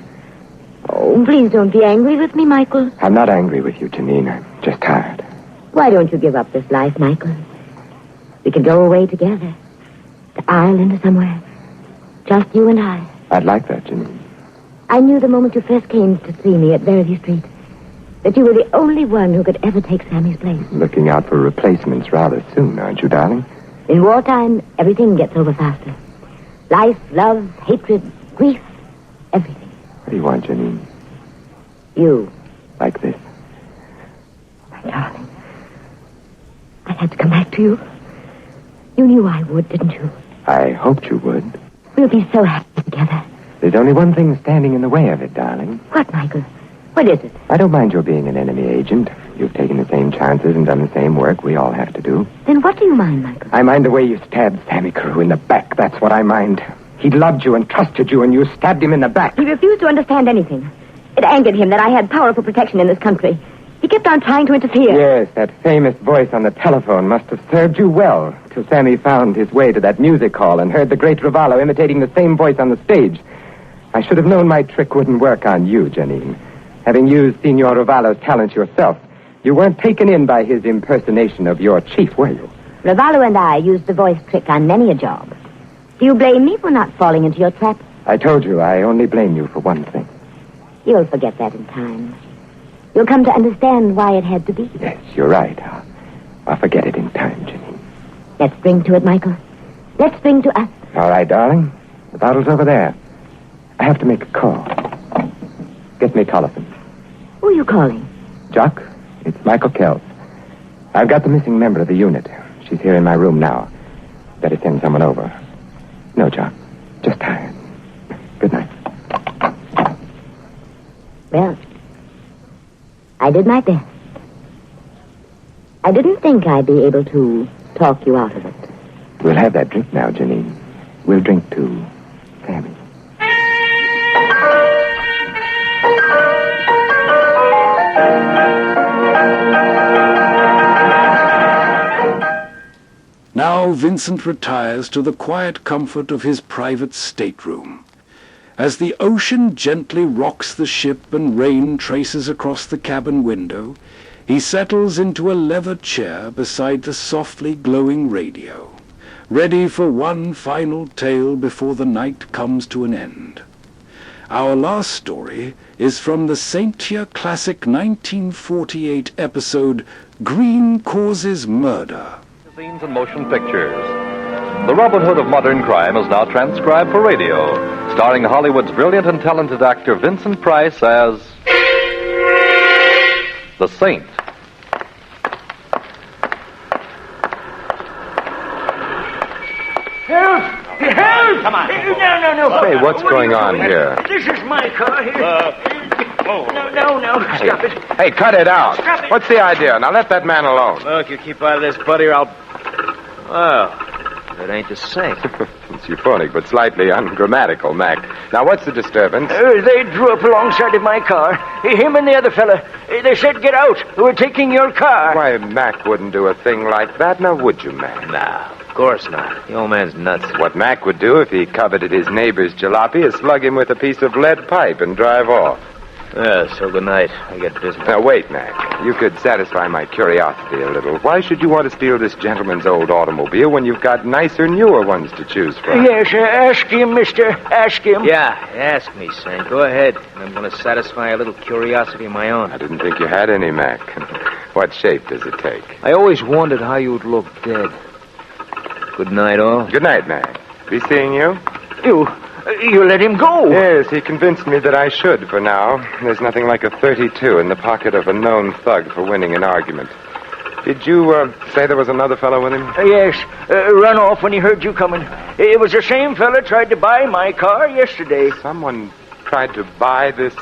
Oh, please don't be angry with me, Michael. I'm not angry with you, Janine. I'm just tired. Why don't you give up this life, Michael? We can go away together. To Ireland or somewhere. Just you and I. I'd like that, Janine. I knew the moment you first came to see me at Verity Street that you were the only one who could ever take Sammy's place. Looking out for replacements rather soon, aren't you, darling? In wartime, everything gets over faster. Life, love, hatred, grief, everything. What do you want, Janine? You. Like this? My darling. I had to come back to you. You knew I would, didn't you? I hoped you would. We'll be so happy together. There's only one thing standing in the way of it, darling. What, Michael? What is it? I don't mind your being an enemy agent. You've taken the same chances and done the same work we all have to do. Then what do you mind, Michael? I mind the way you stabbed Sammy Carew in the back. That's what I mind. He loved you and trusted you, and you stabbed him in the back. He refused to understand anything. It angered him that I had powerful protection in this country. He kept on trying to interfere. Yes, that famous voice on the telephone must have served you well, till Sammy found his way to that music hall and heard the great Ravallo imitating the same voice on the stage. I should have known my trick wouldn't work on you, Janine. Having used Signor Ravallo's talent yourself, you weren't taken in by his impersonation of your chief, were you? Ravallo and I used the voice trick on many a job. Do you blame me for not falling into your trap? I told you I only blame you for one thing. You'll forget that in time. You'll come to understand why it had to be. Yes, you're right. I'll forget it in time, Janine. Let's bring to it, Michael. Let's bring to us. All right, darling. The bottle's over there. I have to make a call. Get me Tollefson. Who are you calling? Jock, it's Michael Kells. I've got the missing member of the unit. She's here in my room now. Better send someone over. No, Jock. Just tired. Good night. Well, I did my best. I didn't think I'd be able to talk you out of it. We'll have that drink now, Janine. We'll drink to Sammy. Now Vincent retires to the quiet comfort of his private stateroom. As the ocean gently rocks the ship and rain traces across the cabin window, he settles into a leather chair beside the softly glowing radio, ready for one final tale before the night comes to an end. Our last story is from the Saintia classic 1948 episode Green Causes Murder. Scenes and motion pictures. The Robin Hood of modern crime is now transcribed for radio, starring Hollywood's brilliant and talented actor Vincent Price as the Saint. Help! Help! Come on. No. Hey, what's going on here? This is my car here. No. Stop it. Hey, cut it out. Stop it. What's the idea? Now let that man alone. Look, you keep out of this, buddy, or I'll... Well, that ain't the Saint. It's euphonic, but slightly ungrammatical, Mac. Now, what's the disturbance? They drew up alongside of my car. Him and the other fella. They said, get out. We're taking your car. Why, Mac wouldn't do a thing like that, now would you, Mac? Nah, of course not. The old man's nuts. What Mac would do if he coveted his neighbor's jalopy is slug him with a piece of lead pipe and drive off. So good night. I get business. Now, wait, Mac. You could satisfy my curiosity a little. Why should you want to steal this gentleman's old automobile when you've got nicer, newer ones to choose from? Yes, ask him, mister. Ask him. Yeah, ask me, Saint. Go ahead. I'm going to satisfy a little curiosity of my own. I didn't think you had any, Mac. What shape does it take? I always wondered how you would look dead. Good night, all. Good night, Mac. Be seeing you? You let him go? Yes, he convinced me that I should for now. There's nothing like a 32 in the pocket of a known thug for winning an argument. Did you say there was another fellow with him? Yes. Run off when he heard you coming. It was the same fella tried to buy my car yesterday. Someone tried to buy this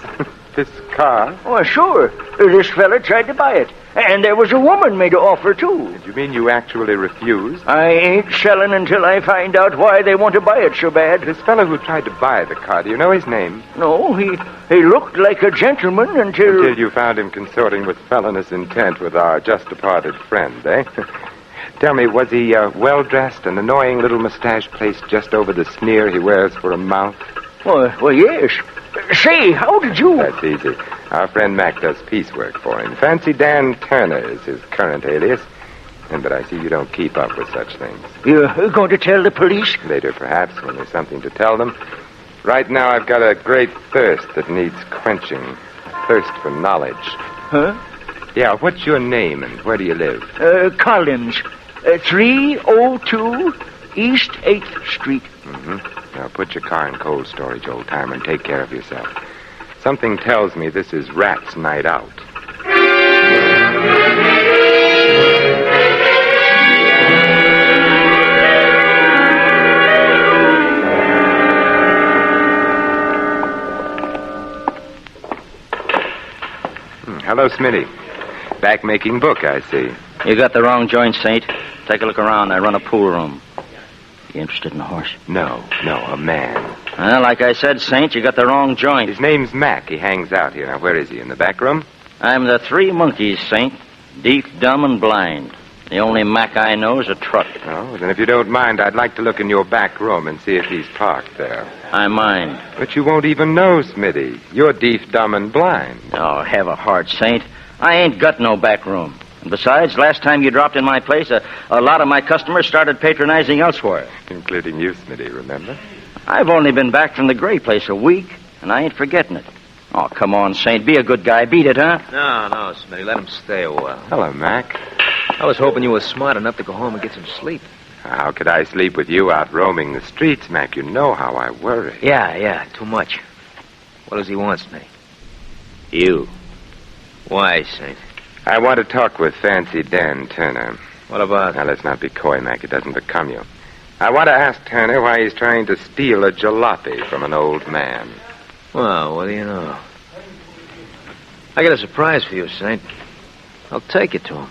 car? Oh, sure. This fella tried to buy it. And there was a woman made an offer, too. Did you mean you actually refused? I ain't selling until I find out why they want to buy it so bad. This fellow who tried to buy the car, do you know his name? No, he looked like a gentleman until... Until you found him consorting with felonious intent with our just-departed friend, eh? Tell me, was he well-dressed, an annoying little mustache placed just over the sneer he wears for a mouth? Well, yes. Say, how did you... That's easy. Our friend Mac does piecework for him. Fancy Dan Turner is his current alias. But I see you don't keep up with such things. You're going to tell the police? Later, perhaps, when there's something to tell them. Right now, I've got a great thirst that needs quenching. Thirst for knowledge. Huh? Yeah, what's your name and where do you live? Collins. 302 East 8th Street. Mm-hmm. Now, put your car in cold storage, old-timer, and take care of yourself. Something tells me this is Rat's night out. Hello, Smitty. Back making book, I see. You got the wrong joint, Saint. Take a look around. I run a pool room. You interested in a horse? No, a man. Well, like I said, Saint, you got the wrong joint. His name's Mac. He hangs out here. Now, where is he? In the back room? I'm the Three Monkeys, Saint. Deaf, dumb, and blind. The only Mac I know is a truck. Oh, then if you don't mind, I'd like to look in your back room and see if he's parked there. I mind. But you won't even know, Smitty. You're deaf, dumb, and blind. Oh, have a heart, Saint. I ain't got no back room. And besides, last time you dropped in my place, a lot of my customers started patronizing elsewhere. Including you, Smitty, remember? I've only been back from the gray place a week, and I ain't forgetting it. Oh, come on, Saint. Be a good guy. Beat it, huh? No, Smitty. Let him stay a while. Hello, Mac. I was hoping you were smart enough to go home and get some sleep. How could I sleep with you out roaming the streets, Mac? You know how I worry. Yeah, too much. What does he want, Smitty? You. Why, Saint? I want to talk with Fancy Dan Turner. What about? Now, let's not be coy, Mac. It doesn't become you. I want to ask Turner why he's trying to steal a jalopy from an old man. Well, what do you know? I got a surprise for you, Saint. I'll take it to him.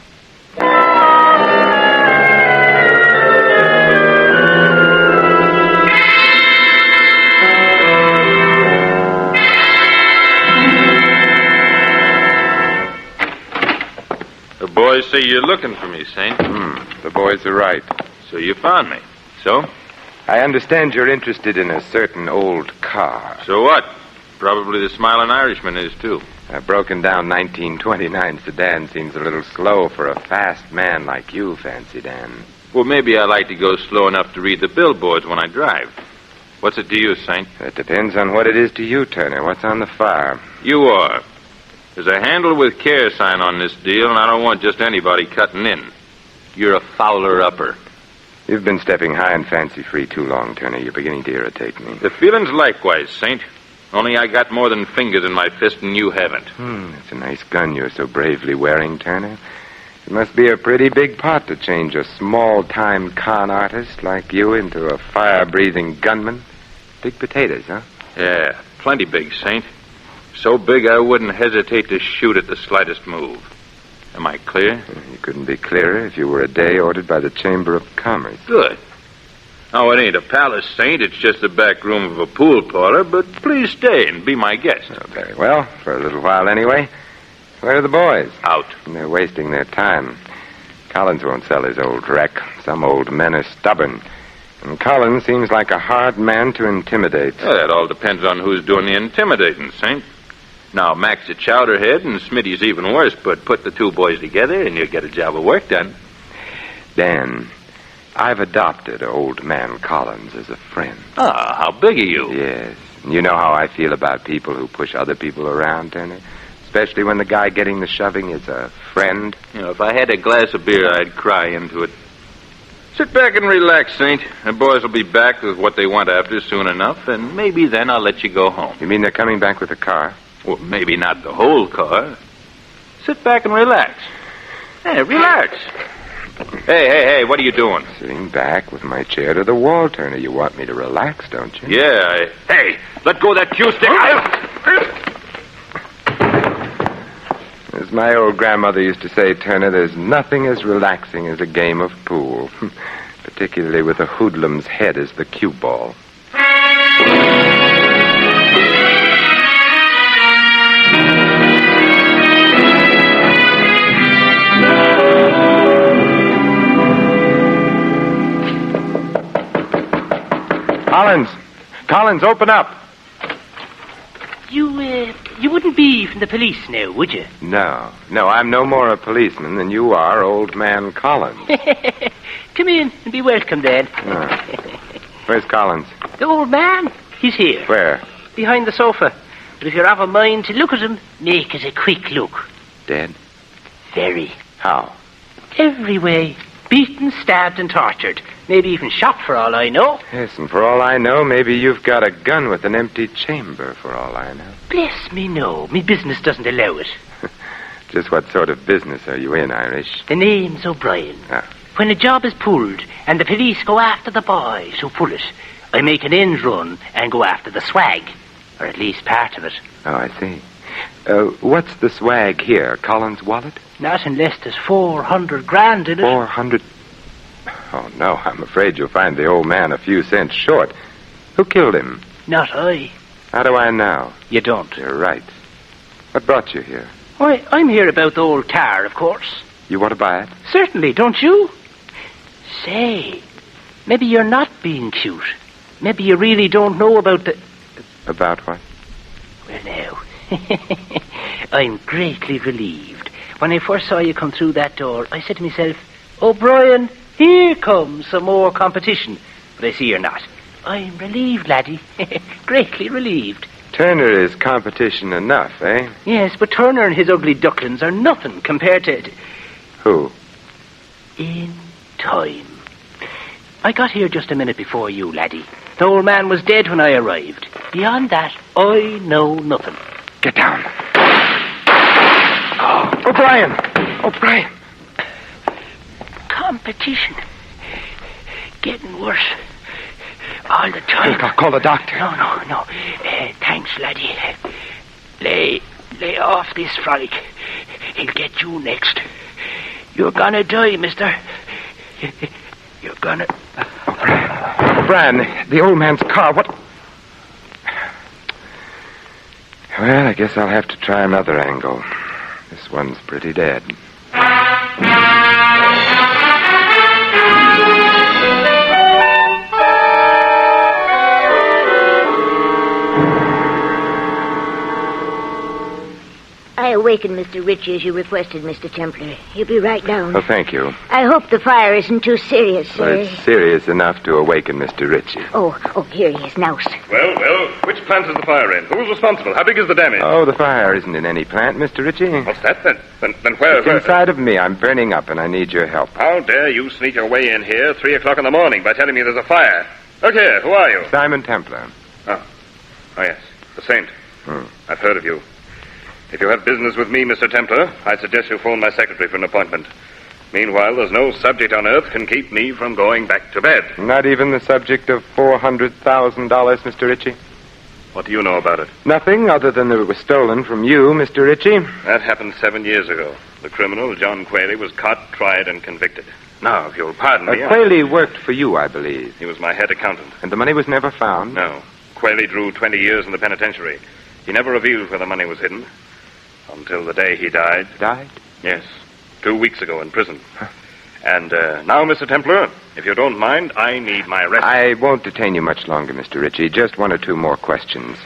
The boys say you're looking for me, Saint. The boys are right. So you found me. So? I understand you're interested in a certain old car. So what? Probably the Smiling Irishman is, too. A broken down 1929 sedan seems a little slow for a fast man like you, Fancy Dan. Well, maybe I like to go slow enough to read the billboards when I drive. What's it to you, Saint? It depends on what it is to you, Turner. What's on the fire? You are. There's a handle with care sign on this deal, and I don't want just anybody cutting in. You're a fowler-upper. You've been stepping high and fancy-free too long, Turner. You're beginning to irritate me. The feeling's likewise, Saint. Only I got more than fingers in my fist and you haven't. It's a nice gun you're so bravely wearing, Turner. It must be a pretty big pot to change a small-time con artist like you into a fire-breathing gunman. Big potatoes, huh? Yeah, plenty big, Saint. So big I wouldn't hesitate to shoot at the slightest move. Am I clear? You couldn't be clearer if you were a day ordered by the Chamber of Commerce. Good. Oh, it ain't a palace, Saint. It's just the back room of a pool parlor, but please stay and be my guest. Oh, very well, for a little while anyway. Where are the boys? Out. They're wasting their time. Collins won't sell his old wreck. Some old men are stubborn. And Collins seems like a hard man to intimidate. Well, that all depends on who's doing the intimidating, Saint. Now, Mac's a chowderhead and Smitty's even worse, but put the two boys together and you'll get a job of work done. Dan, I've adopted old man Collins as a friend. Ah, how big are you? Yes. You know how I feel about people who push other people around, Turner? Especially when the guy getting the shoving is a friend. You know, if I had a glass of beer, I'd cry into it. Sit back and relax, Saint. The boys will be back with what they want after soon enough, and maybe then I'll let you go home. You mean they're coming back with a car? Well, maybe not the whole car. Sit back and relax. Hey, relax. Hey, what are you doing? Sitting back with my chair to the wall, Turner. You want me to relax, don't you? Yeah, Hey, let go of that cue stick. As my old grandmother used to say, Turner, there's nothing as relaxing as a game of pool. Particularly with a hoodlum's head as the cue ball. Collins, open up. You wouldn't be from the police now, would you? No, I'm no more a policeman than you are, old man Collins. Come in and be welcome, then. Where's Collins? The old man? He's here. Where? Behind the sofa. But if you're of a mind to look at him, make us a quick look. Dead? Very. How? Every way. Beaten, stabbed, and tortured. Maybe even shot, for all I know. Yes, and for all I know, maybe you've got a gun with an empty chamber, for all I know. Bless me, no. Me business doesn't allow it. Just what sort of business are you in, Irish? The name's O'Brien. Ah. When a job is pulled and the police go after the boys who pull it, I make an end run and go after the swag. Or at least part of it. Oh, I see. What's the swag here? Collins' wallet? Not unless there's 400 grand in it. 400? Oh, no, I'm afraid you'll find the old man a few cents short. Who killed him? Not I. How do I know? You don't. You're right. What brought you here? Why, I'm here about the old car, of course. You want to buy it? Certainly, don't you? Say, maybe you're not being cute. Maybe you really don't know about the... About what? Well, now, I'm greatly relieved. When I first saw you come through that door, I said to myself, O'Brien, here comes some more competition. But I see you're not. I'm relieved, laddie. Greatly relieved. Turner is competition enough, eh? Yes, but Turner and his ugly ducklings are nothing compared to... Who? In time. I got here just a minute before you, laddie. The old man was dead when I arrived. Beyond that, I know nothing. Get down. Oh, O'Brien! O'Brien! Competition. Getting worse. All the time. I'll call the doctor. No. Thanks, laddie. Lay off this frolic. He'll get you next. You're gonna die, mister. You're gonna... O'Brien, the old man's car, what... Well, I guess I'll have to try another angle. This one's pretty dead. I awakened Mr. Ritchie as you requested, Mr. Templar. He'll be right down. Oh, thank you. I hope the fire isn't too serious, sir. Well, it's serious enough to awaken Mr. Ritchie. Oh, here he is now. Well, which plant is the fire in? Who's responsible? How big is the damage? Oh, the fire isn't in any plant, Mr. Ritchie. What's that, then? Then where... It's inside of me. I'm burning up, and I need your help. How dare you sneak your way in here 3 o'clock in the morning by telling me there's a fire? Look here, who are you? Simon Templar. Oh, yes, the saint. I've heard of you. If you have business with me, Mr. Templar, I'd suggest you phone my secretary for an appointment. Meanwhile, there's no subject on earth can keep me from going back to bed. Not even the subject of $400,000, Mr. Ritchie? What do you know about it? Nothing, other than that it was stolen from you, Mr. Ritchie. That happened 7 years ago. The criminal, John Quayle, was caught, tried, and convicted. Now, if you'll pardon me... Quayle worked for you, I believe. He was my head accountant. And the money was never found? No. Quayle drew 20 years in the penitentiary. He never revealed where the money was hidden. Until the day he died. Died? Yes. 2 weeks ago in prison. And now, Mr. Templar, if you don't mind, I need my rest. I won't detain you much longer, Mr. Ritchie. Just 1 or 2 more questions.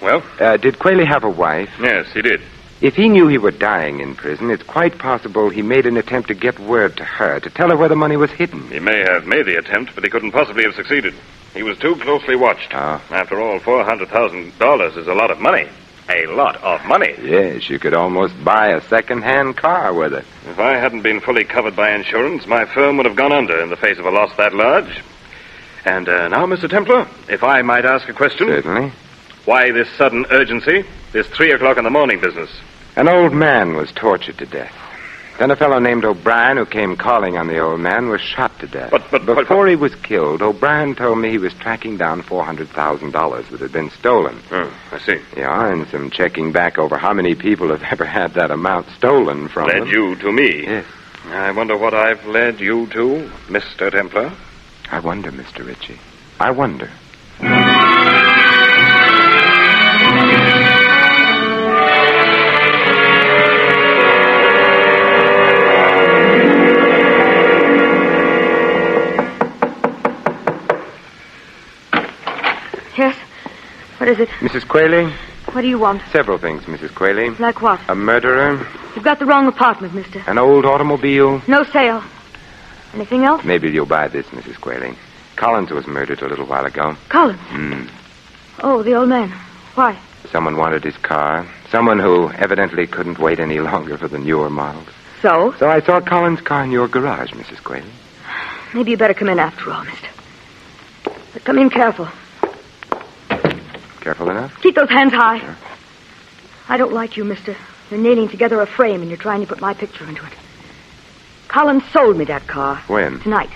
Well? Did Quayle have a wife? Yes, he did. If he knew he were dying in prison, it's quite possible he made an attempt to get word to her, to tell her where the money was hidden. He may have made the attempt, but he couldn't possibly have succeeded. He was too closely watched. Oh. After all, $400,000 is a lot of money. A lot of money. Yes, you could almost buy a second-hand car with it. If I hadn't been fully covered by insurance, my firm would have gone under in the face of a loss that large. And now, Mr. Templar, if I might ask a question. Certainly. Why this sudden urgency? This 3 o'clock in the morning business? An old man was tortured to death. Then a fellow named O'Brien, who came calling on the old man, was shot to death. But before he was killed, O'Brien told me he was tracking down $400,000 that had been stolen. Oh, I see. Yeah, and some checking back over how many people have ever had that amount stolen from them. Led you to me? Yes. I wonder what I've led you to, Mr. Templar. I wonder, Mr. Ritchie. I wonder. Yes? What is it? Mrs. Quayle? What do you want? Several things, Mrs. Quayle. Like what? A murderer. You've got the wrong apartment, mister. An old automobile. No sale. Anything else? Maybe you'll buy this, Mrs. Quayle. Collins was murdered a little while ago. Collins? Oh, the old man. Why? Someone wanted his car. Someone who evidently couldn't wait any longer for the newer models. So? So I saw Collins' car in your garage, Mrs. Quayle. Maybe you better come in after all, mister. But come in careful. Careful enough? Keep those hands high. Sure. I don't like you, mister. You're nailing together a frame and you're trying to put my picture into it. Collins sold me that car. When? Tonight.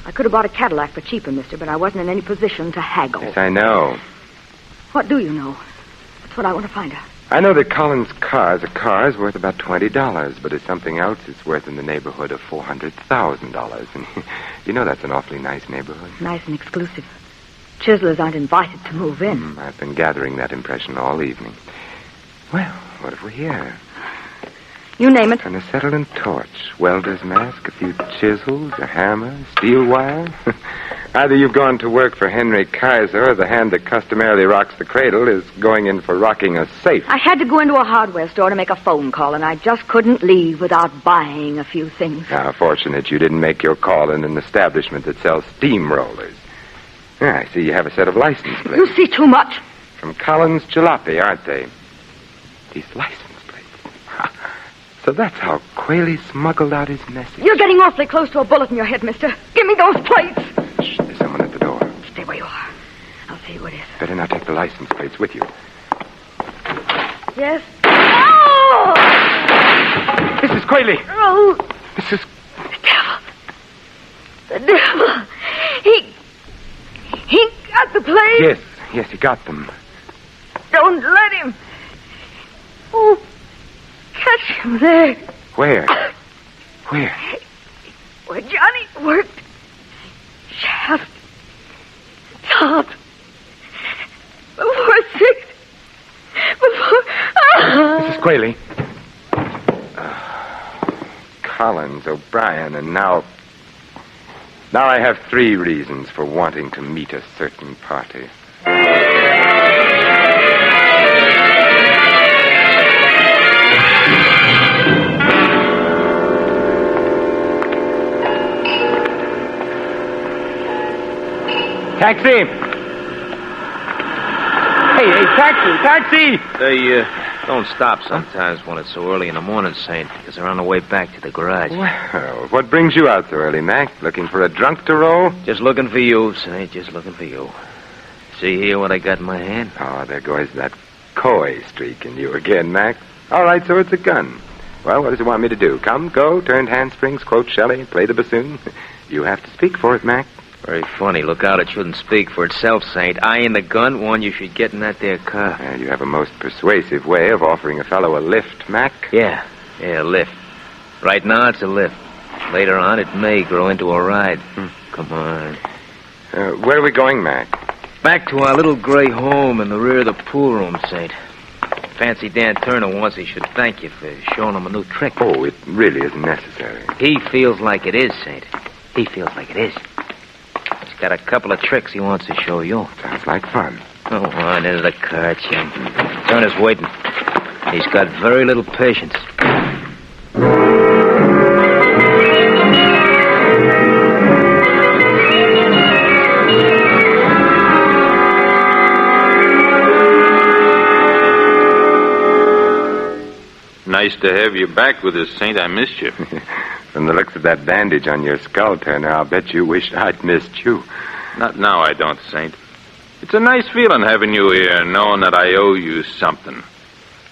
I could have bought a Cadillac for cheaper, mister, but I wasn't in any position to haggle. Yes, I know. What do you know? That's what I want to find out. I know that Collins' car is worth about $20, but it's something else it's worth in the neighborhood of $400,000. And you know that's an awfully nice neighborhood. Nice and exclusive. chiselers aren't invited to move in. I've been gathering that impression all evening. Well, what have we here? You name it. An acetylene torch, welder's mask, a few chisels, a hammer, steel wire. Either you've gone to work for Henry Kaiser, or the hand that customarily rocks the cradle is going in for rocking a safe. I had to go into a hardware store to make a phone call, and I just couldn't leave without buying a few things. How fortunate you didn't make your call in an establishment that sells steamrollers. I see you have a set of license plates. You see too much. From Collins Jalopy, aren't they? These license plates. So that's how Quayle smuggled out his message. You're getting awfully close to a bullet in your head, mister. Give me those plates. Shh, there's someone at the door. Stay where you are. I'll see who it is. Better not take the license plates with you. Yes? Oh! Mrs. Quayle! Oh! Mrs. The devil! He got the plates. Yes, he got them. Don't let him. Oh, catch him there. Where? Where? Where Johnny worked. Shaft. Top. Before 6. Before... Mrs. Quayle. Collins, O'Brien, and now I have 3 reasons for wanting to meet a certain party. Taxi! Hey, taxi! They don't stop sometimes when it's so early in the morning, Saint, because they're on the way back to the garage. Well, what brings you out so early, Mac? Looking for a drunk to roll? Just looking for you, Saint, just looking for you. See here what I got in my hand? Oh, there goes that coy streak in you again, Mac. All right, so it's a gun. Well, what does it want me to do? Come, go, turned handsprings, quote Shelley, play the bassoon? You have to speak for it, Mac. Very funny. Look out, it shouldn't speak for itself, Saint. I and the gun warn you should get in that there car. You have a most persuasive way of offering a fellow a lift, Mac. Yeah, a lift. Right now, it's a lift. Later on, it may grow into a ride. Come on. Where are we going, Mac? Back to our little gray home in the rear of the pool room, Saint. Fancy Dan Turner wants he should thank you for showing him a new trick. Oh, it really isn't necessary. He feels like it is, Saint. He feels like it is. He's got a couple of tricks he wants to show you. Sounds like fun. Oh, on into the car, chum. Turner's waiting. He's got very little patience. Nice to have you back with us, Saint. I missed you. From the looks of that bandage on your skull, Turner, I'll bet you wished I'd missed you. Not now, I don't, Saint. It's a nice feeling having you here, knowing that I owe you something.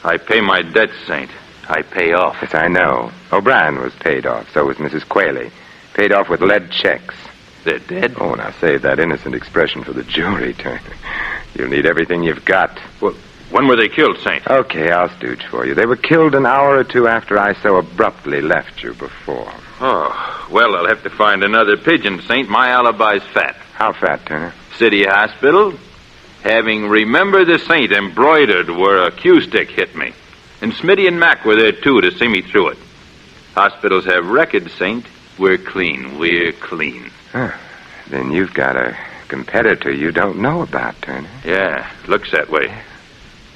I pay my debts, Saint. I pay off. Yes, I know. O'Brien was paid off. So was Mrs. Quayle. Paid off with lead checks. They're dead? Oh, now save that innocent expression for the jury, Turner. You'll need everything you've got. Well, when were they killed, Saint? Okay, I'll stooge for you. They were killed an hour or 2 after I so abruptly left you before. Oh, well, I'll have to find another pigeon, Saint. My alibi's fat. How fat, Turner? City Hospital. Having Remember the Saint embroidered where a cue stick hit me. And Smitty and Mac were there, too, to see me through it. Hospitals have records, Saint. We're clean. We're clean. Huh. Then you've got a competitor you don't know about, Turner. Yeah, looks that way.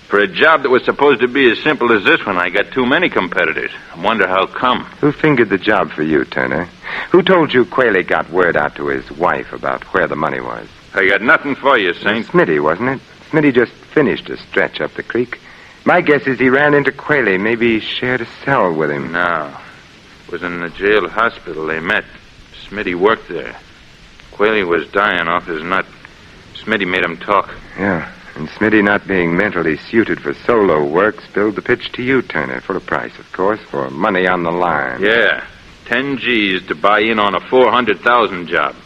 For a job that was supposed to be as simple as this one, I got too many competitors. I wonder how come. Who fingered the job for you, Turner? Who told you Quayle got word out to his wife about where the money was? I got nothing for you, Saint. Smitty, wasn't it? Smitty just finished a stretch up the creek. My guess is he ran into Quayle, maybe shared a cell with him. No. It was in the jail hospital they met. Smitty worked there. Quayle was dying off his nut. Smitty made him talk. Yeah. And Smitty, not being mentally suited for solo work, spilled the pitch to you, Turner, for a price, of course, for money on the line. Yeah, 10 G's to buy in on a 400,000 job.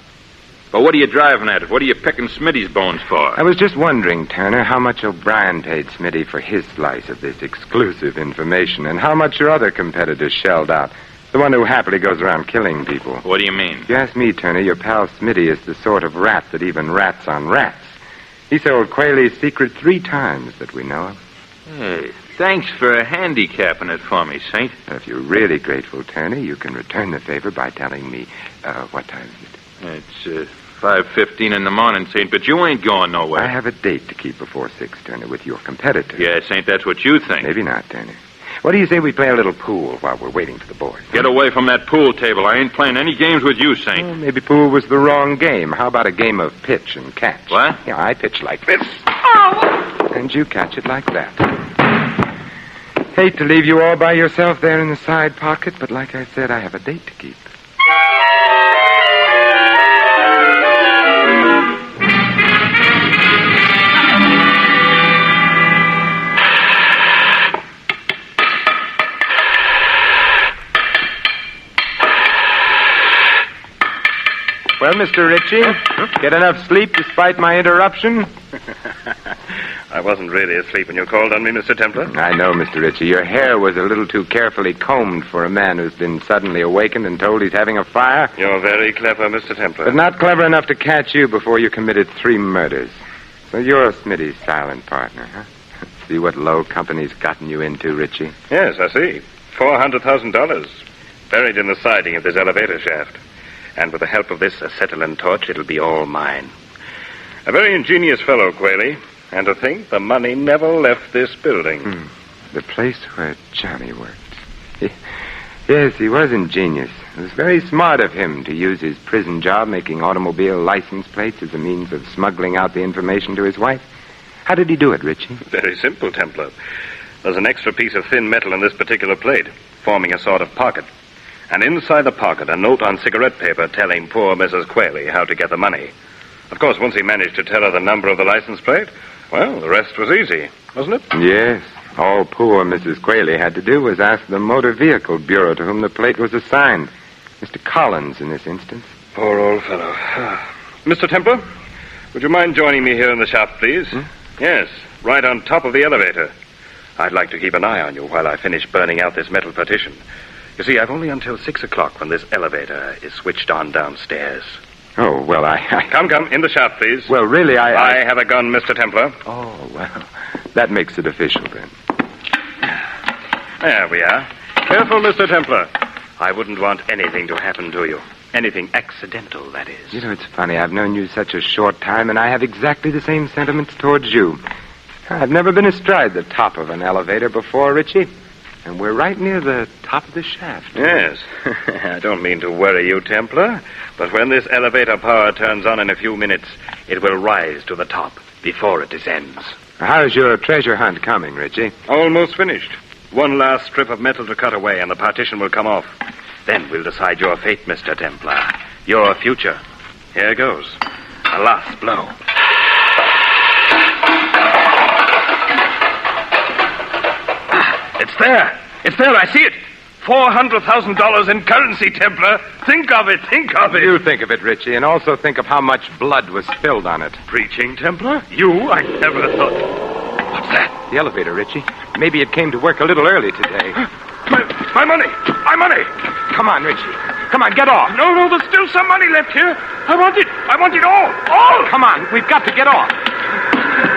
But what are you driving at? What are you picking Smitty's bones for? I was just wondering, Turner, how much O'Brien paid Smitty for his slice of this exclusive information, and how much your other competitors shelled out. The one who happily goes around killing people. What do you mean? If you ask me, Turner, your pal Smitty is the sort of rat that even rats on rats. He sold Qualey's secret 3 times that we know of. Hey, thanks for handicapping it for me, Saint. If you're really grateful, Turner, you can return the favor by telling me, what time is it? It's 5:15 in the morning, Saint, but you ain't going nowhere. I have a date to keep before 6, Turner, with your competitor. Yeah, Saint, that's what you think. Maybe not, Turner. What do you say we play a little pool while we're waiting for the boys? Get away from that pool table. I ain't playing any games with you, Saint. Well, maybe pool was the wrong game. How about a game of pitch and catch? What? Yeah, I pitch like this. And you catch it like that. Hate to leave you all by yourself there in the side pocket, but like I said, I have a date to keep. Well, Mr. Ritchie, get enough sleep despite my interruption? I wasn't really asleep when you called on me, Mr. Templar. I know, Mr. Ritchie. Your hair was a little too carefully combed for a man who's been suddenly awakened and told he's having a fire. You're very clever, Mr. Templar. But not clever enough to catch you before you committed 3 murders. So you're Smitty's silent partner, huh? See what low company's gotten you into, Ritchie? Yes, I see. $400,000 buried in the siding of this elevator shaft. And with the help of this acetylene torch, it'll be all mine. A very ingenious fellow, Qualey. And to think the money never left this building. The place where Johnny worked. Yes, he was ingenious. It was very smart of him to use his prison job making automobile license plates as a means of smuggling out the information to his wife. How did he do it, Ritchie? Very simple, Templar. There's an extra piece of thin metal in this particular plate, forming a sort of pocket. And inside the pocket, a note on cigarette paper telling poor Mrs. Qualey how to get the money. Of course, once he managed to tell her the number of the license plate, well, the rest was easy, wasn't it? Yes. All poor Mrs. Qualey had to do was ask the Motor Vehicle Bureau to whom the plate was assigned. Mr. Collins, in this instance. Poor old fellow. Mr. Templar, would you mind joining me here in the shop, please? Yes, right on top of the elevator. I'd like to keep an eye on you while I finish burning out this metal partition. You see, I've only until 6 o'clock when this elevator is switched on downstairs. Oh, well, I... Come, in the shop, please. Well, really, I have a gun, Mr. Templar. Oh, well, that makes it official, then. There we are. Careful, Mr. Templar. I wouldn't want anything to happen to you. Anything accidental, that is. You know, it's funny. I've known you such a short time, and I have exactly the same sentiments towards you. I've never been astride the top of an elevator before, Ritchie. And we're right near the top of the shaft. Yes. I don't mean to worry you, Templar, but when this elevator power turns on in a few minutes, it will rise to the top before it descends. How's your treasure hunt coming, Ritchie? Almost finished. One last strip of metal to cut away, and the partition will come off. Then we'll decide your fate, Mr. Templar. Your future. Here goes. A last blow. It's there. It's there. I see it. $400,000 in currency, Templar. Think of it. Think of it. You think of it, Ritchie, and also think of how much blood was spilled on it. Preaching, Templar? You? I never thought. What's that? The elevator, Ritchie. Maybe it came to work a little early today. My money. My money. Come on, Ritchie. Come on, get off. No, there's still some money left here. I want it. I want it all. All. Come on, we've got to get off.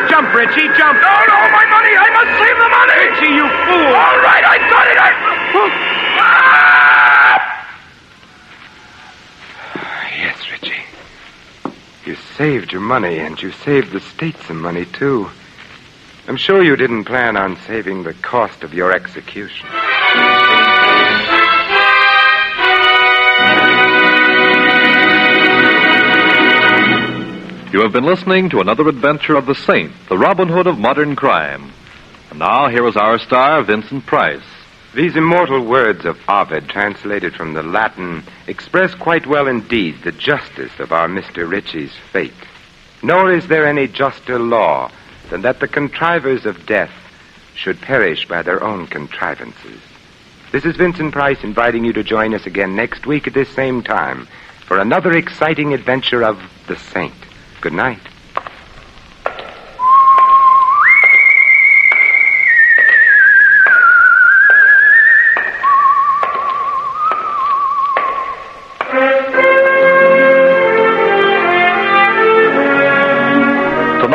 Jump, Ritchie, jump. No, my money. I must save the money. Ritchie, you fool. All right, I got it. Yes, Ritchie. You saved your money, and you saved the state some money, too. I'm sure you didn't plan on saving the cost of your execution. You have been listening to another adventure of the Saint, the Robin Hood of modern crime. And now, here is our star, Vincent Price. These immortal words of Ovid, translated from the Latin, express quite well indeed the justice of our Mr. Ritchie's fate. Nor is there any juster law than that the contrivers of death should perish by their own contrivances. This is Vincent Price inviting you to join us again next week at this same time for another exciting adventure of the Saint. Good night.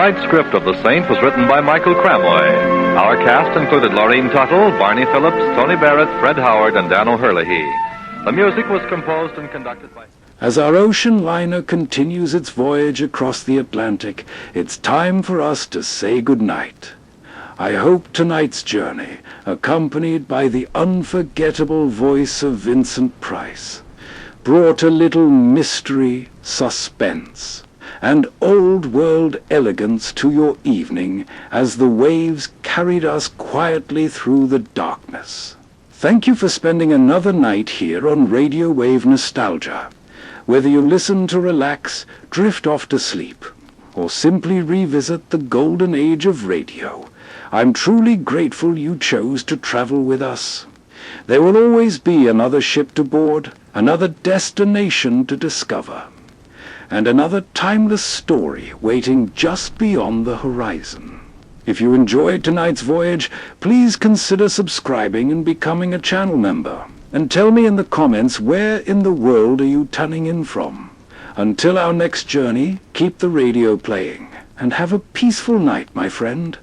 Tonight's script of The Saint was written by Michael Cramoy. Our cast included Laureen Tuttle, Barney Phillips, Tony Barrett, Fred Howard, and Dan O'Herlihy. The music was composed and conducted by... As our ocean liner continues its voyage across the Atlantic, it's time for us to say goodnight. I hope tonight's journey, accompanied by the unforgettable voice of Vincent Price, brought a little mystery, suspense, and old-world elegance to your evening as the waves carried us quietly through the darkness. Thank you for spending another night here on Radiowave Nostalgia. Whether you listen to relax, drift off to sleep, or simply revisit the golden age of radio, I'm truly grateful you chose to travel with us. There will always be another ship to board, another destination to discover, and another timeless story waiting just beyond the horizon. If you enjoyed tonight's voyage, please consider subscribing and becoming a channel member. And tell me in the comments, where in the world are you tuning in from? Until our next journey, keep the radio playing, and have a peaceful night, my friend.